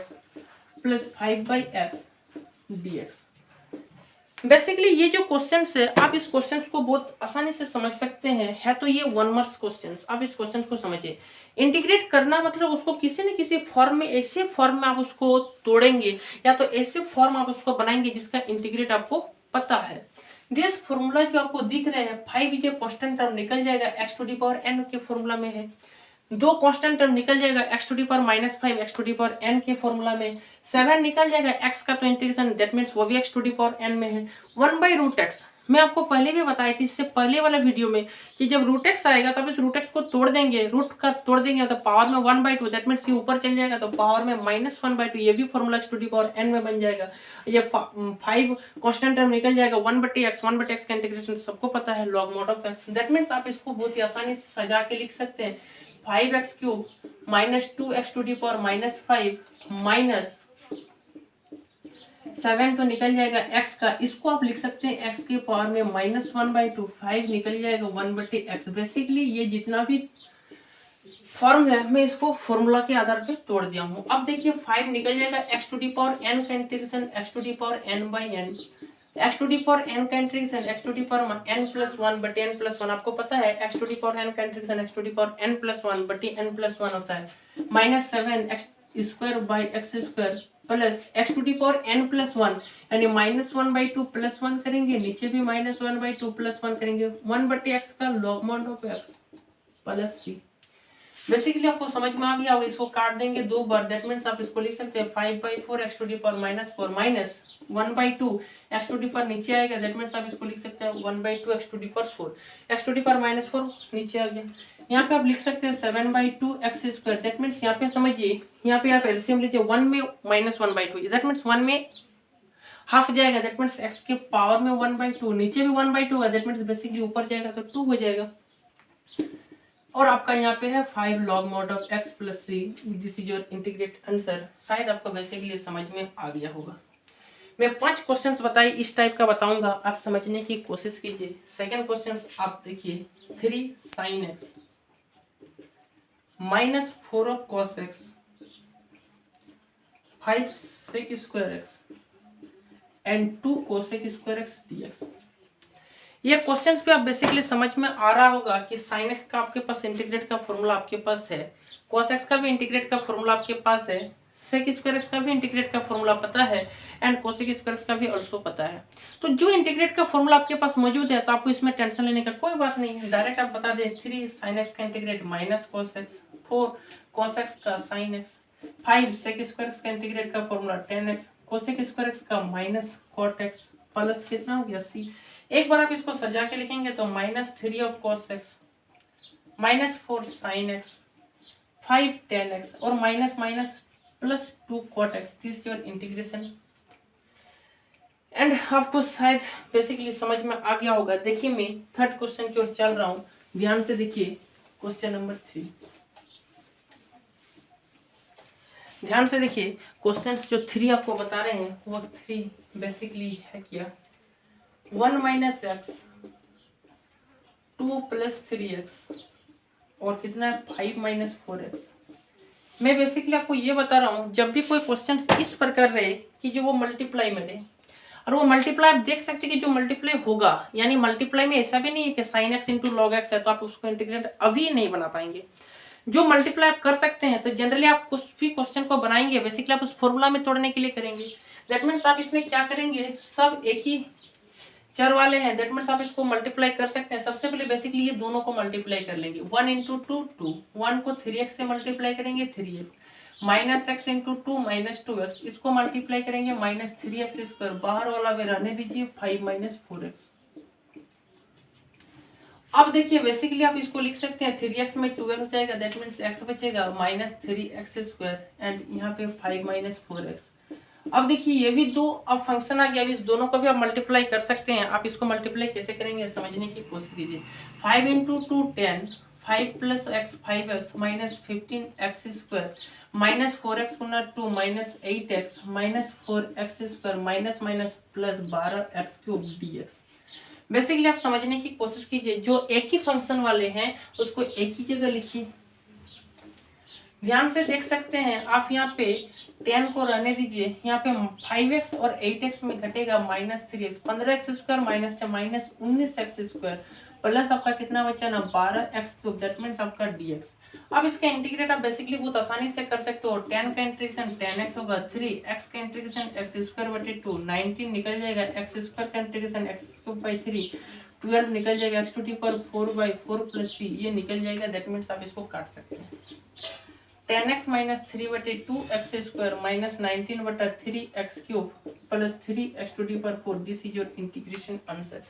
plus 5/x dx। Basically ये जो क्वेश्चंस है, आप इस क्वेश्चंस को बहुत आसानी से समझ सकते हैं। है तो ये 1 मार्क्स क्वेश्चंस। आप इस क्वेश्चन को समझिए। इंटीग्रेट करना मतलब उसको किसी न किसी फॉर्म में, ऐसे फॉर्म में आप उसको तोड़ेंगे या तो ऐसे फॉर्म आप उसको बनाएंगे जिसका इंटीग्रेट आपको पता है। दिस फॉर्मूला जो आपको दिख रहे हैं, 5 ये कांस्टेंट टर्म निकल जाएगा, x to the power n के फॉर्मूला में है। 2 कांस्टेंट टर्म निकल जाएगा, x to the power minus 5 x to the power n के फॉर्मूला में। 7 निकल जाएगा, x का तो इंटीग्रेशन दैट मींस वो भी x to the power n में है। 1/√x मैं आपको पहले भी बताई थी, इससे पहले वाला वीडियो में, कि जब √x आएगा तब इस √x को तोड़ देंगे, रूट का तोड़ देंगे तो पावर में 1/2 दैट मींस ये ऊपर चल जाएगा तो पावर में -1/2, ये भी formula x to the power n में बन जाएगा। ये 5 कांस्टेंट टर्म निकल जाएगा, 1/x का इंटीग्रेशन सबको पता है, log mod of x। That means आप इसको बहुत ही आसानी से सजा के लिख सकते हैं। 5x³ minus 2x to the power minus 5 minus 7 तो निकल जाएगा x का, इसको आप लिख सकते हैं x के पावर में -1/2, 5 निकल जाएगा 1/x। बेसिकली ये जितना भी फॉर्म है मैं इसको फॉर्मूला के आधार पे तोड़ दिया हूँ। अब देखिए 5 निकल जाएगा, x to the power n का integration x to the power n/n, x to the power n का integration x to the power n+1/n+1। आपको पता है x to the power n का integration x to the power n+1/n+1 होता है। -7x² plus x to the power n+1 यानी -1/2 plus 1 करेंगे, नीचे भी -1/2 प्लस 1 करेंगे, 1/x का log mod of x plus c। Basically आपको समझ में आ गया होगा। इसको काट देंगे 2 बार, दैट मींस आप इसको लिख सकते हैं 5/4 x to the power -4 minus 1/2 x to the power नीचे आएगा, दैट मींस आप इसको लिख सकते हैं 1/2 x to the power 4, x to the power -4 नीचे आ गया। यहाँ पे आप लिख सकते हैं 7/2 x², दैट मींस यहाँ पे समझिए, यहाँ पे आप एलसीएम लीजिए, 1 में -1/2 दैट मींस 1 में हाफ जाएगा, दैट मींस x के पावर में 1/2, नीचे भी 1/2 होगा, दैट मींस बेसिकली ऊपर जाएगा तो 2 हो जाएगा। और आपका यहाँ पे है 5 log mod of x plus c, this is your integrate answer. शायद आपको बेसिकली समझ में आ गया होगा। मैं 5 क्वेश्चंस बताई इस टाइप का बताऊंगा, आप समझने की कोशिश कीजिए। सेकंड क्वेश्चन आप देखिए, 3 sin x -4 of cos x 5 sec square x and 2 cosec square x dx। ये क्वेश्चंस पे आप बेसिकली समझ में आ रहा होगा कि sin x का आपके पास इंटीग्रेट का फॉर्मूला आपके पास है, cos x का भी इंटीग्रेट का फॉर्मूला आपके पास है, sec स्क्वायर x का भी इंटीग्रेट का फॉर्मूला पता है एंड cosec स्क्वायर x का भी ऑल्सो पता है। तो जो इंटीग्रेट का फॉर्मूला आपके पास मौजूद है तो आपको इसमें टेंशन लेने का कोई बात नहीं है। डायरेक्ट आप बता दें 3 sin x का integrate minus cos x, 4 cos x का sin x, 5 sec square x का इंटीग्रेट का formula 10x, cosec square x का माइनस cot x प्लस कितना हो गया c। एक बार आप इसको सजा के लिखेंगे तो -3 of cos x -4 sin x 5 tan x और minus minus plus 2 cot x, this your integration. And आपको शायद बेसिकली समझ में आ गया होगा। देखिए मैं थर्ड क्वेश्चन की ओर चल रहा हूँ, ध्यान से देखिए। क्वेश्चन नंबर 3, ध्यान से देखिए। क्वेश्चन जो 3 आपको बता रहे हैं वो 3 बेसिकली है क्या, 1 - x 2 + 3x और कितना है 5 - 4x मैं बेसिकली आपको ये बता रहा हूँ, जब भी कोई क्वेश्चन इस प्रकार रहे कि जो वो मल्टीप्लाई में रहे, और वो मल्टीप्लाई आप देख सकते हैं कि जो मल्टीप्लाई होगा, यानी मल्टीप्लाई में ऐसा भी नहीं है कि sign X into log x है तो आप उसको इंटीग्रेट अभी नहीं बना पाएंगे। जो मल्टीप्लाई आप कर सकते हैं तो जनरली आप कुछ भी क्वेश्चन को बनाएंगे बेसिकली आप उस फॉर्मूला में तोड़ने के लिए करेंगे। दैट मीन्स आप इसमें क्या करेंगे, सब एक ही चर वाले हैं, दैट मीन्स आप इसको मल्टीप्लाई कर सकते हैं। सबसे पहले बेसिकली ये दोनों को मल्टीप्लाई कर लेंगे, 1 इंटू 2 2, 1 को 3x से मल्टीप्लाई करेंगे 3x, minus x into 2 minus 2x, इसको मल्टीप्लाई करेंगे माइनस 3x स्क्वायर, बाहर वाला भी रहने दीजिए 5 माइनस 4x। अब देखिए बेसिकली आप इसको लिख सकते हैं 3x में 2x जाएगा, दैट मीन्स x बचेगा माइनस 3x स्क्वायर एंड यहाँ पे 5 माइनस 4x। अब देखिए ये भी दो अब फंक्शन आ गया, अब इस दोनों को भी आप मल्टीप्लाई कर सकते हैं। आप इसको मल्टीप्लाई कैसे करेंगे समझने की कोशिश कीजिए। 5 into 2 10, 5 plus x 5x minus 15x square, minus 4x गुना 2 minus 8x minus 4x square, minus minus plus 12x cube dx। Basically आप समझने की कोशिश कीजिए, जो एक ही फंक्शन वाले हैं उसको एक ही जगह लिखिए। ध्यान से देख सकते हैं आप, यहाँ पे 10 को रहने दीजिए, यहाँ पे 5x और 8x में घटेगा minus 3x, 15x square minus minus 19x square, plus आपका कितना बचा ना 12x क्यूब, दैट मीन्स आपका dx। अब इसका इंटीग्रेट आप बेसिकली बहुत आसानी से कर सकते हो। 10 का इंटीग्रेशन 10x होगा, 3x का इंटीग्रेशन x स्क्वायर बटे 2, 19 निकल जाएगा, x स्क्वायर का इंटीग्रेशन x क्यूब बाई 3, 12 निकल जाएगा, x to the power 4 by 4 plus 3 ये निकल जाएगा, दैट मीन्स आप इसको काट सकते हैं। 10x माइनस 3 बटे 2x स्क्वायर माइनस 19 बटा 3x cube plus 3x to the power 4, this is your integration answer.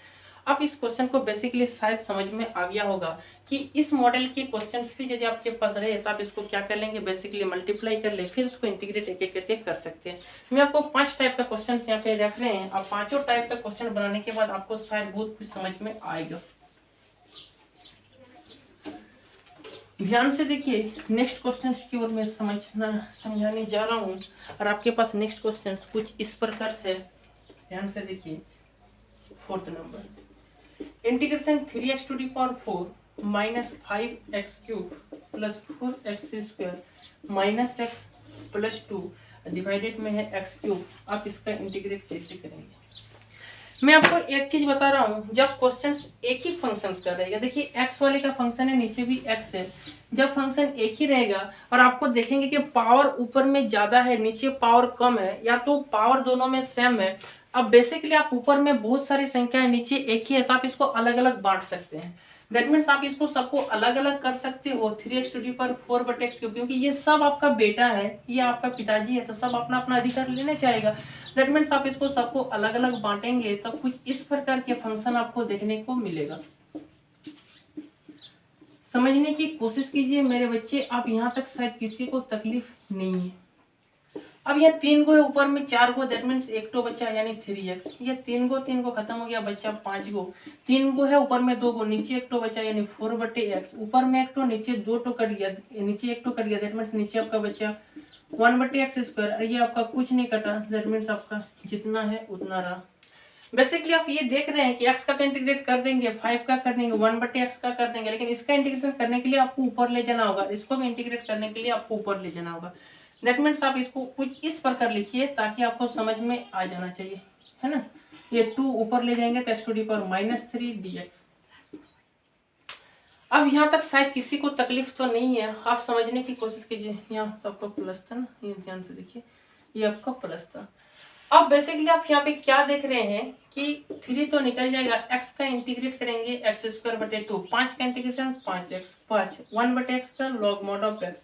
अब इस क्वेश्चन को बेसिकली शायद समझ में आ गया होगा कि इस मॉडल के क्वेश्चन भी यदि आपके पास रहे तो आप इसको क्या कर लेंगे, बेसिकली मल्टीप्लाई कर ले, फिर उसको इंटीग्रेट एक एक करके कर सकते हैं। मैं आपको 5 टाइप का क्वेश्चन यहाँ पे रख रहे हैं, अब पांचों टाइप का क्वेश्चन बनाने के बाद आपको शायद बहुत कुछ समझ में आएगा। ध्यान से देखिए, नेक्स्ट क्वेश्चन की ओर मैं समझाने जा रहा हूँ, और आपके पास नेक्स्ट क्वेश्चन कुछ इस प्रकार से, ध्यान से देखिए। 4th number, integration 3x to the power 4 minus 5x cube plus 4x square minus x plus 2 divided में है x क्यूब। आप इसका इंटीग्रेट कैसे करेंगे? मैं आपको एक चीज बता रहा हूँ, जब क्वेश्चन एक ही फंक्शन का रहेगा, देखिए x वाले का फंक्शन है, नीचे भी x है, जब फंक्शन एक ही रहेगा और आपको देखेंगे कि पावर ऊपर में ज्यादा है नीचे पावर कम है, या तो पावर दोनों में सेम है, अब बेसिकली आप ऊपर में बहुत सारी संख्या है नीचे एक ही है, तो आप इसको अलग अलग बांट सकते हैं। दैट मीन्स आप इसको सबको अलग अलग कर सकते हो 3x टू दी पावर 4 बटे x क्यूब, क्योंकि ये सब आपका बेटा है, ये आपका पिताजी है, तो सब अपना अपना अधिकार लेने चाहेगा। दैट मीन्स आप इसको सबको अलग अलग बांटेंगे तो कुछ इस प्रकार के फंक्शन आपको देखने को मिलेगा। समझने की कोशिश कीजिए मेरे बच्चे, आप यहाँ तक शायद किसी को तकलीफ नहीं है। अब यह 3 गो है, ऊपर में 4 गो, दैट मीन्स 1 तो बचा यानी 3x, ये 3 गो खत्म हो गया, बच्चा 5 गो, 3 गो है, ऊपर में 2 गो, नीचे 1 तो बचा यानी 4 बटे x, ऊपर में 1 तो नीचे 2 तो कट गया, नीचे 1 तो कट गया, दैट मीन्स नीचे आपका बचा 1 बटे x स्क्वायर, ये आपका कुछ नहीं कटा, दैट मीन्स आपका जितना है उतना रहा। बेसिकली आप ये देख रहे हैं कि x का तो इंटीग्रेट कर देंगे, 5 का कर देंगे, 1 बटे x का कर देंगे, लेकिन इसका इंटीग्रेशन करने के लिए आपको ऊपर ले जाना होगा, इसको भी इंटीग्रेट करने के लिए आपको ऊपर ले जाना होगा। दैट मीन्स आप इसको कुछ इस प्रकार लिखिए ताकि आपको समझ में आ जाना चाहिए, है ना। ये 2 ऊपर ले जाएंगे तो x to the power minus 3 dx। अब यहाँ तक शायद किसी को तकलीफ तो नहीं है, आप समझने की कोशिश कीजिए। यहाँ तो आपका प्लस था ना, ये ध्यान से देखिए, ये आपका प्लस था। अब बेसिकली आप यहाँ पे क्या देख रहे हैं कि 3 तो निकल जाएगा, x का इंटीग्रेट करेंगे x स्क्वायर बटे 2, 5 का इंटीग्रेशन 5x, 5 1 बटे x का log mod of x,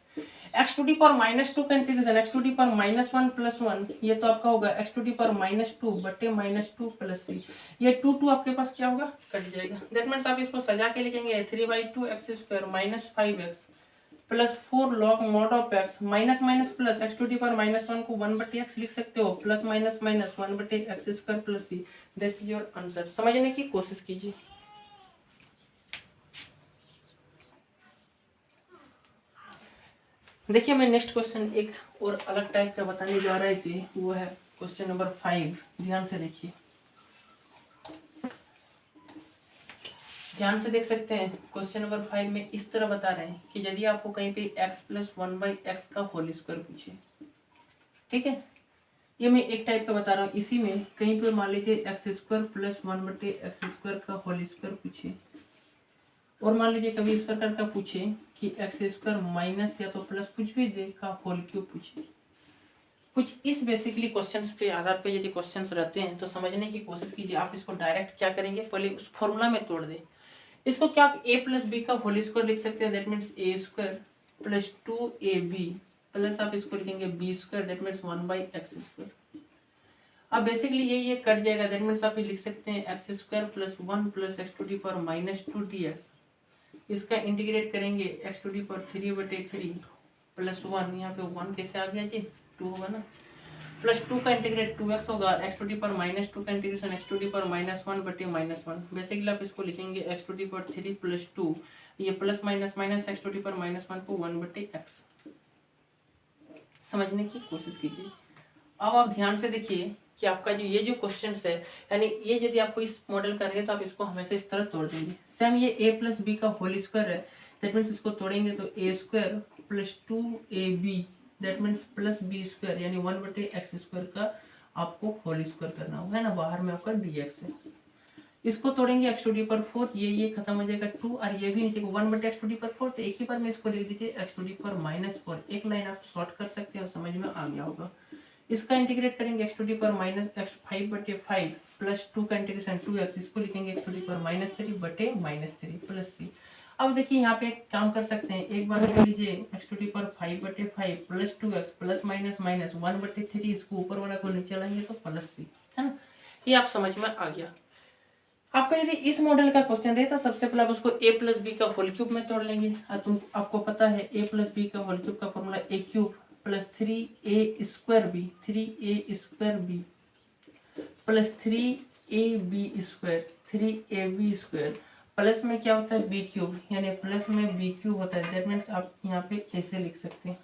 x to the power minus 2 का integration x to the power minus 1 plus 1, ये तो आपका होगा x to the power minus 2 बटे माइनस 2 प्लस 3, ये 2 आपके पास क्या होगा, कट जाएगा। दैट मीन्स आप इसको सजा के लिखेंगे 3/2 x square minus 5x plus 4 log mod of x, minus minus plus x to the power minus 1 को 1 बटे x लिख सकते हो, प्लस माइनस माइनस 1 बटे x square plus 3, this is your answer. समझने की कोशिश कीजिए। देखिए मैं नेक्स्ट क्वेश्चन एक और अलग टाइप का बताने जा रहे थे, वो है क्वेश्चन नंबर 5। ध्यान से देखिए, ध्यान से देख सकते हैं क्वेश्चन नंबर 5 में इस तरह बता रहे हैं कि यदि आपको कहीं पे x प्लस 1/x का होल स्क्वायर पूछे, ठीक है, ये मैं एक टाइप का बता रहा हूँ। इसी में कहीं पे मान लीजिए x square plus 1/x square का होल स्क्वायर पूछे, और मान लीजिए कभी इस प्रकार का पूछे कि एक्स स्क्वायर माइनस या तो प्लस कुछ भी दे का होल क्यूब पूछे। कुछ इस बेसिकली क्वेश्चंस पे आधार पे यदि क्वेश्चंस रहते हैं तो समझने की कोशिश कीजिए। आप इसको डायरेक्ट क्या करेंगे, पहले उस फॉर्मूला में तोड़ दें। इसको क्या आप a प्लस बी का होल स्क्वायर लिख सकते हैं, that means A square plus 2ab plus आप इसको लिखेंगे B square, that means 1/x square. अब बेसिकली ये कट जाएगा, दैट मीन्स आप ये लिख सकते हैं x square plus 1 plus x to the power minus 2 dx। इसका इंटीग्रेट करेंगे x to the power 3/3 plus 1, यहाँ पे 1 कैसे आ गया जी, 2 होगा ना, प्लस 2 का इंटीग्रेट 2x होगा, x to the power minus 2 का integration x to the power -1/-1। Basically आप इसको लिखेंगे x to the power 3 plus 2, ये plus minus minus x to the power -1 को 1/x। समझने की कोशिश कीजिए। अब आप ध्यान से देखिए कि आपका जो ये जो क्वेश्चन है, यानी ये यदि आपको इस मॉडल का रहे तो आप इसको हमेशा इस तरह तोड़ देंगे। सेम ये a प्लस बी का होल स्क्वायर है, दैट मीन्स इसको तोड़ेंगे तो a square plus 2ab that means plus B square, यानी 1/x स्क्वायर का आपको होल स्क्वायर करना होगा, है ना, बाहर में आपका dx है। इसको तोड़ेंगे एक्स टू दी पावर 4, ये खत्म हो जाएगा 2, और ये भी नीचे को 1/x टू दी पावर 4, तो एक ही बार में इसको लिख दीजिए एक्स टू दी पावर -4। एक लाइन आप शॉर्ट कर सकते हैं और समझ में आ गया होगा। इसका इंटीग्रेट करेंगे x to the power -5/5 plus 2 का इंटीग्रेशन 2x, इसको लिखेंगे x to the power -3/-3 plus c। अब देखिए यहाँ पे एक काम कर सकते हैं, एक बार लिख लीजिए x to the power 5/5 plus 2x plus minus 1/3, इसको ऊपर वाला को नीचे लाएंगे तो प्लस c, है ना, ये आप समझ में आ गया। आपका यदि इस मॉडल का क्वेश्चन रहे तो सबसे पहले आप उसको a प्लस बी का होल क्यूब में तोड़ लेंगे। आपको पता है a प्लस बी का होल क्यूब का formula a cube plus 3a square B plus 3ab square 3ab square plus में क्या होता है b क्यूब, यानी प्लस में b क्यूब होता है, दैट मीन्स आप यहाँ पे कैसे लिख सकते हैं,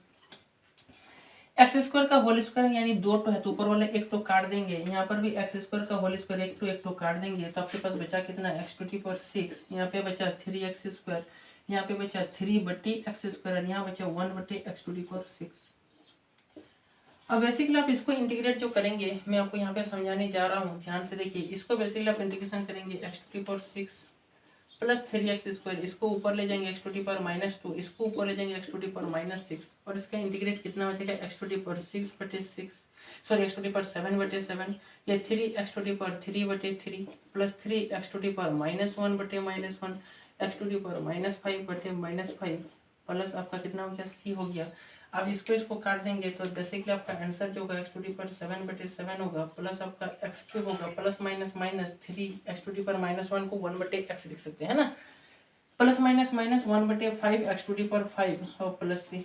एक्स स्क्वायर का होल स्क्वायर यानी 2 तो है तो ऊपर वाले एक तो काट देंगे, यहाँ पर भी एक्स स्क्वायर का होल स्क्वायर एक तो काट देंगे, तो आपके पास बचा कितना, एक्स टू दी पावर 6, यहाँ पे बचा 3x स्क्वायर, यहाँ पे बचा 3/x स्क्वायर, यहाँ बचा 1/x टू दी पावर 6। अब बेसिकली आप इसको इंटीग्रेट जो करेंगे, मैं आपको यहाँ पे समझाने जा रहा हूँ, ध्यान से देखिए। इसको बेसिकली आप इंटीग्रेशन करेंगे x to the power 6 plus 3x square, इसको ऊपर ले जाएंगे एक्स टू दी पावर -2, इसको ऊपर ले जाएंगे एक्स टू दी पावर -6, और इसका इंटीग्रेट कितना हो जाएगा x to the power 6/6, sorry x to the power 7/7, या 3x to the power 3/3 plus 3x to the power -1/-1, x to the power -5/-5 plus आपका कितना हो गया, c हो गया। अब इसको काट देंगे तो बेसिकली आपका आंसर जो होगा एक्स टू दी पावर 7/7 होगा, प्लस आपका एक्स क्यूब होगा, plus minus 3 x to the power -1 को 1/x लिख सकते हैं ना, plus minus 1/5 x to the power 5 और प्लस c।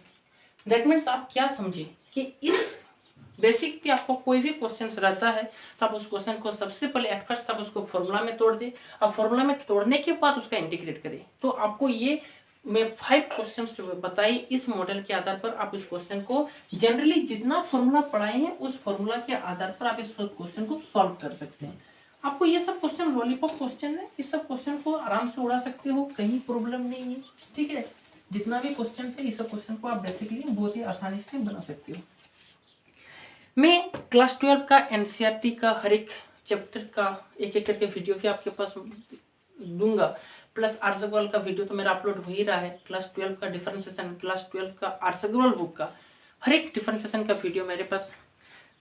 दैट मीन्स आप क्या समझे कि इस बेसिक पे आपको कोई भी क्वेश्चन रहता है तो आप उस क्वेश्चन को सबसे पहले एट फर्स्ट आप उसको फॉर्मूला में तोड़ दे, और फॉर्मूला में तोड़ने के बाद उसका इंटीग्रेट करें, तो आपको ये मैं 5 क्वेश्चंस जो बताई इस मॉडल के आधार पर आप उस क्वेश्चन को जनरली जितना फॉर्मूला पढ़ाए हैं उस फॉर्मूला के आधार पर आप इस क्वेश्चन को सॉल्व कर सकते हैं। आपको ये सब क्वेश्चन लॉलीपॉप क्वेश्चन है, इस सब क्वेश्चन को आराम से उड़ा सकते हो, कहीं प्रॉब्लम नहीं है, ठीक है। जितना भी क्वेश्चन है इस सब क्वेश्चन को आप बेसिकली बहुत ही आसानी से बना सकते हो। मैं क्लास 12 का एनसीईआरटी का हर एक चैप्टर का एक एक करके वीडियो भी आपके पास दूंगा, प्लस आर्स अग्रवाल का वीडियो तो मेरा अपलोड हो ही रहा है। क्लास 12 का डिफरेंशिएशन, क्लास 12 का आर्स अग्रवाल बुक का हर एक डिफरेंशिएशन का वीडियो मेरे पास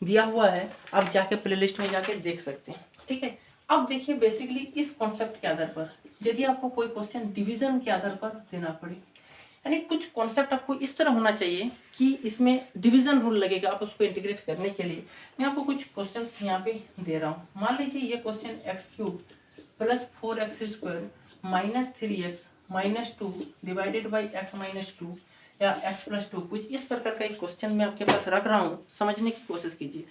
दिया हुआ है, आप जाके प्लेलिस्ट में जाके देख सकते हैं, ठीक है। अब देखिए बेसिकली इस कॉन्सेप्ट के आधार पर यदि आपको कोई क्वेश्चन डिवीजन के आधार पर देना पड़े, यानी कुछ कॉन्सेप्ट आपको इस तरह होना चाहिए कि इसमें डिवीजन रूल लगेगा आप उसको इंटीग्रेट करने के लिए। मैं आपको कुछ क्वेश्चंस यहाँ पे दे रहा हूँ। मान लीजिए ये question x³ plus 4x² minus 3x minus 2 divided by x - 2 या x+2, कुछ इस प्रकार का एक क्वेश्चन मैं आपके पास रख रहा हूँ, समझने की कोशिश कीजिए।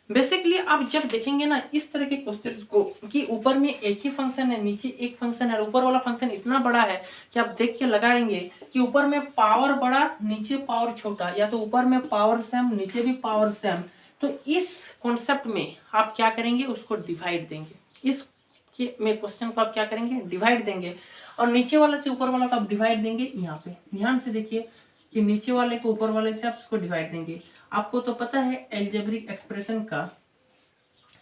बेसिकली आप जब देखेंगे ना इस तरह के क्वेश्चंस को कि ऊपर में एक ही फंक्शन है, नीचे एक फंक्शन है, ऊपर वाला फंक्शन इतना बड़ा है कि आप देख के लगाएंगे कि ऊपर में पावर बड़ा नीचे पावर छोटा, या तो ऊपर में पावर सेम नीचे भी पावर सेम, तो इस कॉन्सेप्ट में आप क्या करेंगे, उसको डिवाइड देंगे। इस में क्वेश्चन को आप क्या करेंगे, डिवाइड देंगे। और नीचे वाले से ऊपर वाला को आप डिवाइड देंगे यहाँ पे। ध्यान से देखिए कि नीचे वाले को ऊपर वाले से आप इसको डिवाइड देंगे। आपको तो पता है एल्जेब्रिक एक्सप्रेशन का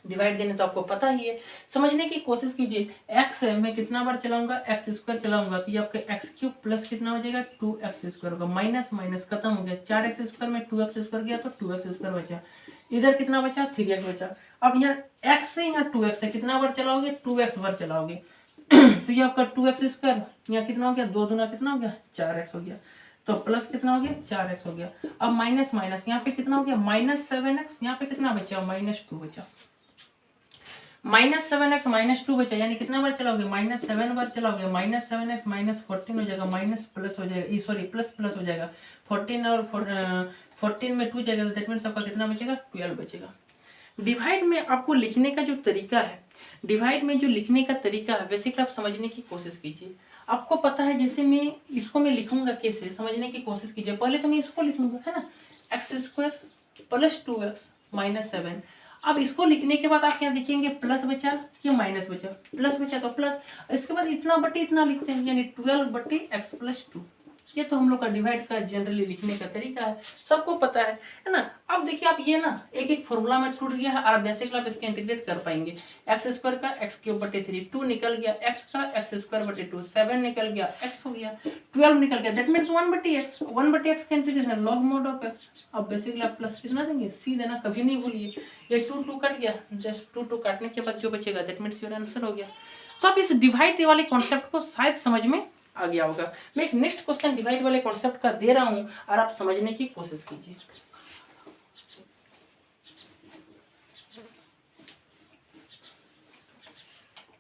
डिवाइड देने तो आपको पता ही है। समझने की कोशिश कीजिए, x है मैं कितना बार चलाऊंगा, एक्स स्क्वायर चलाऊंगा तो ये आपका एक्स क्यूब प्लस कितना हो जाएगा 2x स्क्वायर होगा, माइनस माइनस खत्म हो गया, 4x स्क्वायर में 2x स्क्वायर गया तो 2x स्क्वायर बचा, इधर कितना बचा 3x बचा। अब यहाँ x है यहाँ 2x है, कितना बार चलाओगे 2x बार चलाओगे तो ये आपका 2x स्क्वायर यहाँ कितना हो गया 2 दूना कितना हो गया 4x हो गया, तो प्लस कितना हो गया 4x हो गया। अब माइनस माइनस यहाँ पे कितना हो गया -7x, यहाँ पे कितना बचा -2 बचा, -7x -2 बचा, यानी कितना बार चलाओगे -7 बार चलाओगे, -7x -14 हो जाएगा, माइनस प्लस हो जाएगा, सॉरी प्लस प्लस हो जाएगा 14 और 14 में 2 जाएगा तो दैट मीन्स आपका कितना बचेगा 12 बचेगा। डिवाइड में आपको लिखने का जो तरीका है, डिवाइड में जो लिखने का तरीका है बेसिकली आप समझने की कोशिश कीजिए। आपको पता है जैसे मैं इसको मैं लिखूंगा कैसे, समझने की कोशिश कीजिए। पहले तो मैं इसको लिखूंगा है ना, x² प्लस 2x -7। अब इसको लिखने के बाद आप क्या देखेंगे प्लस बचा या माइनस बचा, प्लस बचा तो प्लस, इसके बाद इतना बटे इतना लिखते हैं यानी 12/x+2। ये तो हम लोग का डिवाइड का जनरली लिखने का तरीका है, सबको पता है ना। अब देखिए आप ये ना एक एक फॉर्मूला में टूट गया है और बेसिकली आप इसके इंटीग्रेट कर पाएंगे। x² का x³ 2 निकल गया, x का x² 7 निकल गया, x हो गया 12 निकल गया, दैट मीन्स 1/x, 1/x का integration log mode of x। अब बेसिकली आप प्लस कितना देंगे c देना, कभी नहीं भूलिए। ये 2 कट गया, जस्ट 2 काटने के बाद जो बचेगा दैट मीन्स योर आंसर हो गया। तो आप इस डिवाइड वाले कॉन्सेप्ट को शायद समझ में आ गया होगा। मैं एक नेक्स्ट क्वेश्चन डिवाइड वाले कॉन्सेप्ट का दे रहा हूं और आप समझने की कोशिश कीजिए।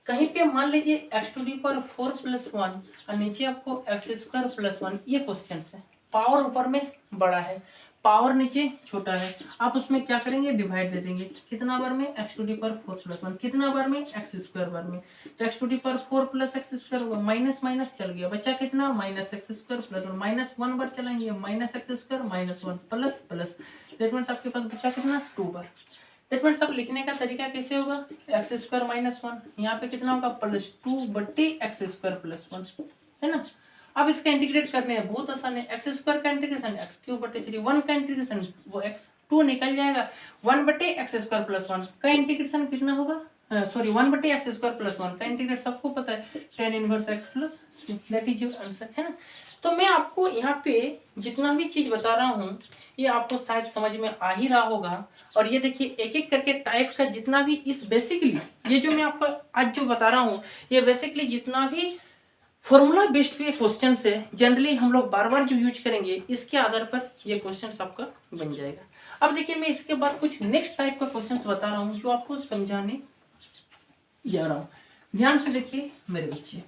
कहीं पे मान लीजिए x⁴ + 1 और नीचे आपको x² + 1, ये क्वेश्चन है। पावर ऊपर में बड़ा है, पावर नीचे छोटा है, आप उसमें क्या करेंगे डिवाइड दे देंगे। कितना बार में x⁴ + 1, कितना बार में x² बार में, तो x⁴ + x² होगा, माइनस माइनस चल गया, बचा कितना -x² + 1, -1 बार चलाएंगे -x² -1 plus plus, that means आपके पास बचा कितना 2 बार। दैट मीन्स अब लिखने का तरीका कैसे होगा, x² -1 यहाँ पे कितना होगा +2/x² + 1 है ना। अब इसका इंटीग्रेट करने हैं, बहुत आसान है। x² का इंटीग्रेशन x³ 1 का इंटीग्रेशन वो x2 निकल जाएगा, 1/x² + 1 का इंटीग्रेशन कितना होगा, सॉरी 1/x² + 1 का इंटीग्रेट सबको पता है tan 1x + 2, that is your answer है ना। तो मैं आपको यहाँ पे जितना भी चीज बता रहा हूँ ये आपको शायद समझ में आ ही रहा होगा। और ये देखिए एक एक करके टाइप का जितना भी इस बेसिकली ये जो मैं आपको आज जो बता रहा हूँ ये बेसिकली जितना भी फॉर्मूला बेस्ड पे क्वेश्चन है जनरली हम लोग बार बार जो यूज करेंगे इसके आधार पर ये क्वेश्चन आपका बन जाएगा। अब देखिए मैं इसके बाद कुछ नेक्स्ट टाइप का क्वेश्चन बता रहा हूँ जो आपको समझाने जा रहा हूँ। ध्यान से देखिए मेरे बच्चे।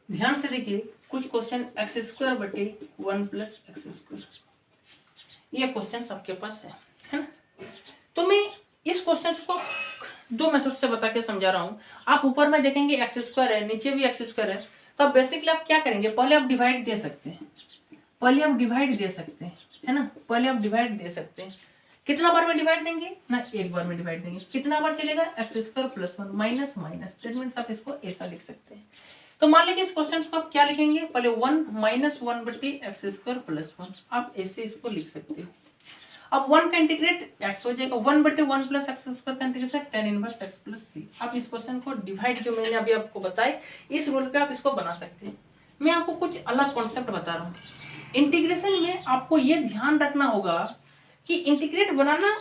ध्यान से देखिए कुछ क्वेश्चन x² बटे 1 + x², ये क्वेश्चन आपके पास है ना। तो मैं इस क्वेश्चन को दो मेथड से बता के समझा रहा हूँ। आप ऊपर में देखेंगे x² है, नीचे भी x² है, तो अब बेसिकली आप क्या करेंगे, पहले आप डिवाइड दे सकते हैं, पहले आप डिवाइड दे सकते हैं है ना, पहले आप डिवाइड दे सकते हैं। कितना बार में डिवाइड देंगे ना, एक बार में डिवाइड देंगे। कितना बार चलेगा x² + 1 minus minus, that means आप इसको ऐसा लिख सकते हैं। तो मान लीजिए इस क्वेश्चन को आप क्या लिखेंगे, पहले 1 - 1/x² + 1, आप ऐसे इसको लिख सकते हो। अब 1 का इंटीग्रेट x हो जाएगा, 1/1 + x² का इंटीग्रेशन tan 1x + c। आप इस क्वेश्चन को डिवाइड जो मैंने अभी आपको बताए इस रूल पे आप इसको बना सकते हैं। मैं आपको कुछ अलग कॉन्सेप्ट बता रहा हूँ। इंटीग्रेशन में आपको ये ध्यान रखना होगा कि इंटीग्रेट बनाना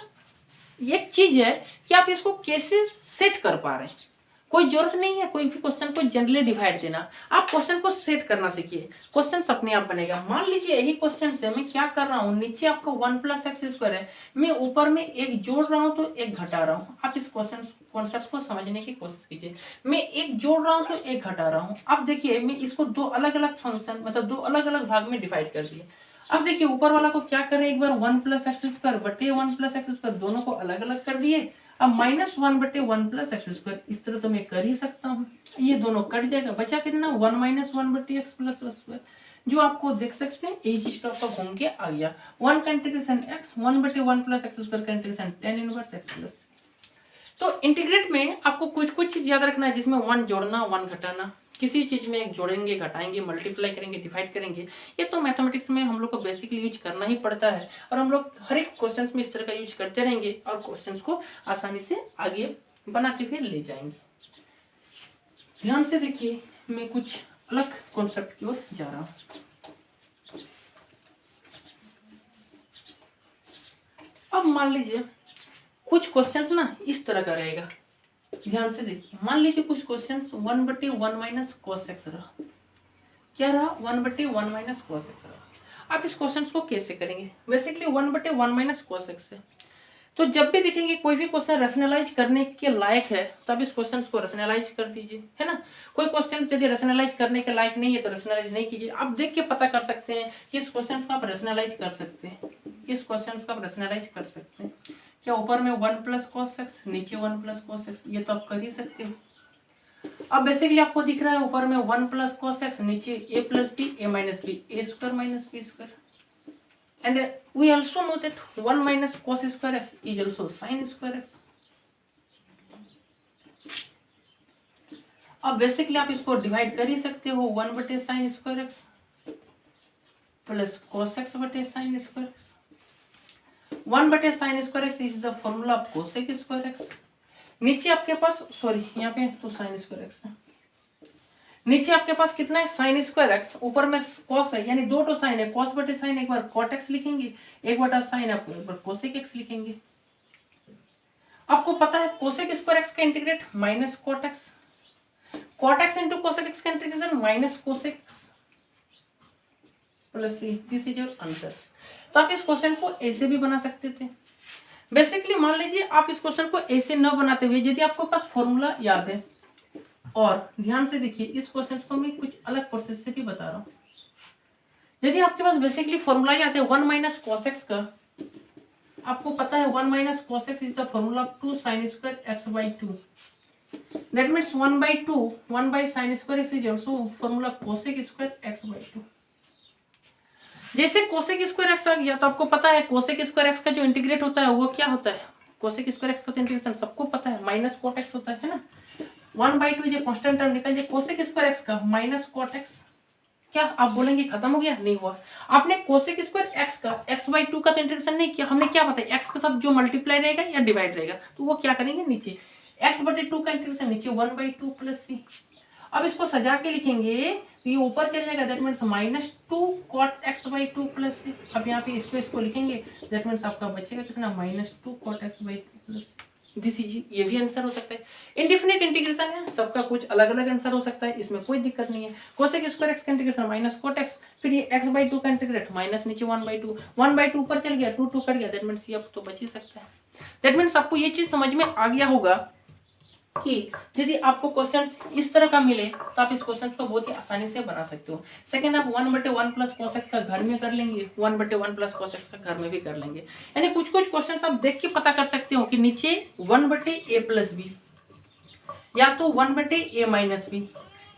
एक चीज है कि आप इसको कैसे सेट कर पा रहे हैं। कोई जरूरत नहीं है कोई भी क्वेश्चन को जनरली डिवाइड देना, आप क्वेश्चन को सेट करना सीखिए, क्वेश्चन अपने आप बनेगा। मान लीजिए यही क्वेश्चन से मैं क्या कर रहा हूँ, नीचे आपको 1 + x² है, मैं ऊपर में एक जोड़ रहा हूँ तो एक घटा रहा हूँ। आप इस क्वेश्चन कॉन्सेप्ट को समझने की कोशिश कीजिए। मैं एक जोड़ रहा हूँ तो एक घटा रहा हूँ। अब देखिए मैं इसको दो अलग अलग फंक्शन मतलब दो अलग अलग भाग में डिवाइड कर दिए। अब देखिए ऊपर वाला को क्या करें, एक बार 1 प्लस एक्स स्क्वायर बटे 1 प्लस एक्स स्क्वायर दोनों को अलग अलग कर दिए। अब -1 बटे 1 प्लस एक्स स्क्वायर इस तरह तो मैं कर ही सकता हूँ, ये दोनों कट जाएगा, बचा कितना 1 - 1 बटे एक्स प्लस स्क्वायर, जो आपको देख सकते हैं एक ही स्टॉप पर घूम के आ गया। 1 का इंटीग्रेशन x, 1 बटे 1 प्लस एक्स स्क्वायर का integration tan inverse x plus. तो इंटीग्रेट में आपको कुछ कुछ चीज याद रखना है, जिसमें 1 जोड़ना 1 घटाना, किसी चीज में एक जोड़ेंगे घटाएंगे मल्टीप्लाई करेंगे डिवाइड करेंगे, ये तो मैथमेटिक्स में हम लोग को बेसिकली यूज करना ही पड़ता है, और हम लोग हर एक क्वेश्चन में इस तरह का यूज करते रहेंगे और क्वेश्चन को आसानी से आगे बनाते हुए ले जाएंगे। ध्यान से देखिए, मैं कुछ अलग कॉन्सेप्ट की ओर जा रहा हूं। अब मान लीजिए कुछ क्वेश्चंस ना इस तरह का रहेगा, ध्यान से देखिए। मान लीजिए कुछ क्वेश्चंस 1 बटे 1 माइनस कॉस एक्स रहा, क्या रहा 1 बटे 1 माइनस कॉस एक्स रहा। आप इस क्वेश्चंस को कैसे करेंगे, बेसिकली 1 बटे 1 माइनस कॉस एक्स है, तो जब भी देखेंगे कोई भी क्वेश्चन रैशनलाइज करने के लायक है तब इस क्वेश्चन को रैशनलाइज कर दीजिए, है ना। कोई क्वेश्चन यदि रैशनलाइज करने के लायक नहीं है तो रैशनलाइज नहीं कीजिए। आप देख के पता कर सकते हैं कि इस क्वेश्चन को आप रैशनलाइज कर सकते हैं, इस क्वेश्चन को आप रैशनलाइज कर सकते हैं। क्या ऊपर में 1 प्लस कॉस एक्स, नीचे 1 प्लस कॉस एक्स, ये तो आप कर ही सकते हो। अब बेसिकली आपको दिख रहा है ऊपर में 1 प्लस कॉस एक्स, नीचे a plus B a minus B, A square minus B square. And we also know that 1 minus cos square x is also sin square x. अब बेसिकली आप इसको डिवाइड कर ही सकते हो, 1 बटे sign square X plus cos x बटे sign square x. 1 बटे sign square X is the formula of cosec square x. नीचे आपके पास, सॉरी यहाँ पे तो साइन स्क्वायर एक्स है, नीचे आपके पास कितना है साइन स्क्वायर एक्स, ऊपर में कॉस है, यानी दो तो साइन है, कॉस बटे साइन एक बार कॉट एक्स लिखेंगे, एक बटा साइन आपको एक बार कोसेक एक्स लिखेंगे। आपको पता है कोसेक स्क्वायर एक्स का integrate minus cot X, cot X into cosec X का integration minus cosec plus C, this is your answer. तो आप इस क्वेश्चन को ऐसे भी बना सकते थे। बेसिकली मान लीजिए आप इस क्वेश्चन को ऐसे न बनाते हुए यदि आपको पास फॉर्मूला याद है, और ध्यान से देखिए इस क्वेश्चन को मैं कुछ अलग प्रोसेस से भी बता रहा हूँ। यदि आपके पास बेसिकली फॉर्मूला याद है 1 माइनस कॉस एक्स का, आपको पता है 1 minus cos x is the formula of 2 sign square x by 2, that means 1 by 2 1 by sine square X is also formula of cosec square x by 2। जैसे cosec square x आ गया तो आपको पता है कोसेक स्क्वायर एक्स का जो integrate होता है वो क्या होता है, कोसेक स्क्वायर एक्स का इंटीग्रेशन सबको पता है माइनस कॉट एक्स होता है ना। 1 बाई 2 ये कांस्टेंट टर्म निकल जाए, कोसेक स्क्वायर एक्स का माइनस कॉट एक्स, क्या आप बोलेंगे खत्म हो गया, नहीं हुआ। आपने कोसेक स्क्वायर एक्स का x बाई 2 का तो इंटीग्रेशन नहीं किया, हमने क्या बताया x के साथ जो मल्टीप्लाई रहेगा या डिवाइड रहेगा तो वो क्या करेंगे नीचे x बटे 2 का इंटीग्रेशन नीचे 1 बाई 2 प्लस सी। अब इसको सजा के लिखेंगे तो ये ऊपर चल जाएगा, that means minus 2 cot x by 2 plus C. अब यहाँ पे इसको लिखेंगे, दैट मीन्स आपका बचेगा कितना -2 cot x by 2 plus. This is, ये भी आंसर हो सकता है। इंडिफिनिट इंटीग्रेशन है, सबका कुछ अलग अलग आंसर हो सकता है, इसमें कोई दिक्कत नहीं है। कोसेक स्क्वायर एक्स का इंटीग्रेशन माइनस कोट एक्स, फिर ये एक्स बाई 2 का इंटीग्रेट माइनस नीचे 1 बाई 2, 1 बाई 2 ऊपर चल गया, 2 कट गया, दैट मीन्स ये अब तो बच ही सकता है। दैट मीन्स आपको ये चीज समझ में आ गया होगा कि यदि आपको क्वेश्चन इस तरह का मिले तो आप इस क्वेश्चन को बहुत ही आसानी से बना सकते हो। सेकंड, आप 1 बटे 1 प्लस कॉस एक्स का घर में कर लेंगे, 1 बटे 1 प्लस कॉस एक्स का घर में भी कर लेंगे। यानी कुछ कुछ क्वेश्चन आप देख के पता कर सकते हो कि नीचे 1 बटे ए प्लस बी या तो 1 बटे ए माइनस बी,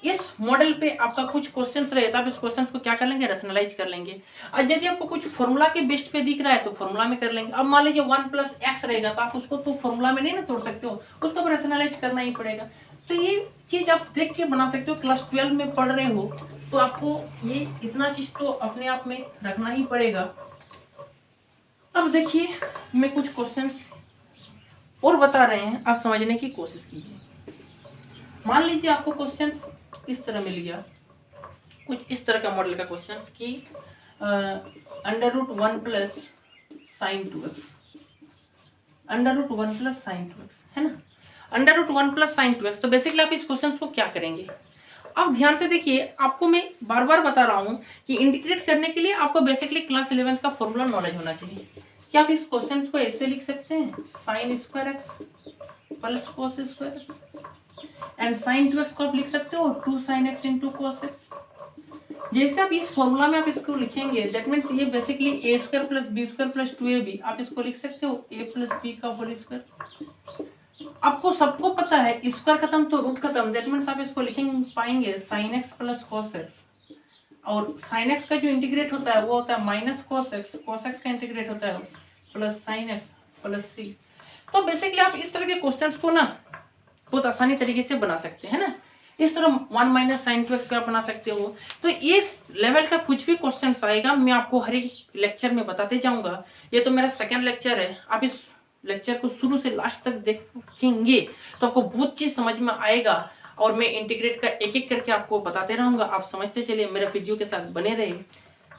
इस मॉडल पे आपका कुछ क्वेश्चंस रहे तो आप इस क्वेश्चंस को क्या कर लेंगे, रैशनलाइज कर लेंगे। और यदि आपको कुछ फॉर्मूला के बेस्ट पे दिख रहा है तो फॉर्मूला में कर लेंगे। अब मान लीजिए 1 प्लस एक्स रहेगा तो आप उसको तो फॉर्मूला में नहीं ना तोड़ सकते हो, उसको रैशनलाइज करना ही पड़ेगा। तो ये चीज आप देख के बना सकते हो। क्लास 12 में पढ़ रहे हो तो आपको ये इतना चीज तो अपने आप में रखना ही पड़ेगा। अब देखिए मैं कुछ क्वेश्चंस और बता रहे हैं, आप समझने की कोशिश कीजिए। मान लीजिए आपको क्वेश्चन इस तरह मिल गया, कुछ इस तरह का मॉडल का क्वेश्चन कि √1 plus sign 2x, √1 plus sign 2x है ना, √1 प्लस साइन 2x। तो बेसिकली आप इस क्वेश्चन को क्या करेंगे, अब ध्यान से देखिए। आपको मैं बार बार बता रहा हूँ कि इंटीग्रेट करने के लिए आपको बेसिकली क्लास 11 का फॉर्मूला नॉलेज होना चाहिए। क्या आप इस क्वेश्चन को ऐसे लिख सकते हैं, sine square X plus cos square X, and sine 2x को आप लिख सकते हो 2 sine X into cos X, जैसे आप इस फॉर्मूला में आप इसको लिखेंगे, दैट मीन्स ये basically A square plus B square plus 2ab, आप इसको लिख सकते हो ए प्लस बी का होल स्क्वायर। आपको सबको पता है स्क्वायर खत्म तो रूट खत्म, दैट मीन्स आप इसको लिखेंगे पाएंगे sine x plus cos x, और साइन एक्स का जो इंटीग्रेट होता है वो होता है माइनस कॉस एक्स का इंटीग्रेट होता है प्लस साइन एक्स प्लस सी। तो बेसिकली आप इस तरह के क्वेश्चंस को ना बहुत आसानी तरीके से बना सकते हैं ना, इस तरह 1 माइनस साइन 2x का बना सकते हो। तो इस लेवल का कुछ भी क्वेश्चन आएगा मैं आपको हर एक लेक्चर में बताते जाऊंगा। ये तो मेरा सेकंड लेक्चर है, आप इस लेक्चर को शुरू से लास्ट तक देखेंगे तो आपको बहुत चीज समझ में आएगा, और मैं इंटीग्रेट का एक एक करके आपको बताते रहूंगा। आप समझते चलिए, मेरे वीडियो के साथ बने रहे।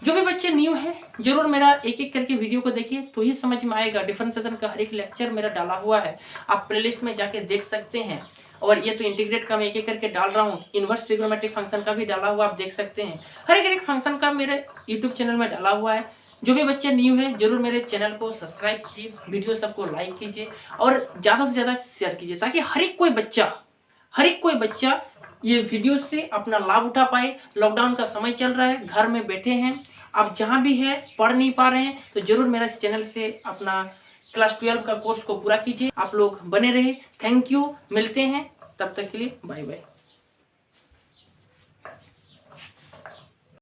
जो भी बच्चे न्यू है जरूर मेरा एक एक करके वीडियो को देखिए, तो ही समझ में आएगा। डिफरेंशिएशन का हर एक लेक्चर मेरा डाला हुआ है, आप प्लेलिस्ट में जाके देख सकते हैं। और ये तो इंटीग्रेट का मैं एक एक करके डाल रहा हूँ, इनवर्स ट्रिग्नोमेट्रिक फंक्शन का भी डाला हुआ आप देख सकते हैं। हर एक फंक्शन का मेरे यूट्यूब चैनल में डाला हुआ है। जो भी बच्चे न्यू है जरूर मेरे चैनल को सब्सक्राइब कीजिए, वीडियो सबको लाइक कीजिए और ज़्यादा से ज़्यादा शेयर कीजिए, ताकि हर एक कोई बच्चा ये वीडियो से अपना लाभ उठा पाए। लॉकडाउन का समय चल रहा है, घर में बैठे हैं, आप जहाँ भी है पढ़ नहीं पा रहे हैं तो जरूर मेरा इस चैनल से अपना क्लास 12 का कोर्स को पूरा कीजिए। आप लोग बने रहे। थैंक यू, मिलते हैं, तब तक के लिए बाय बाय।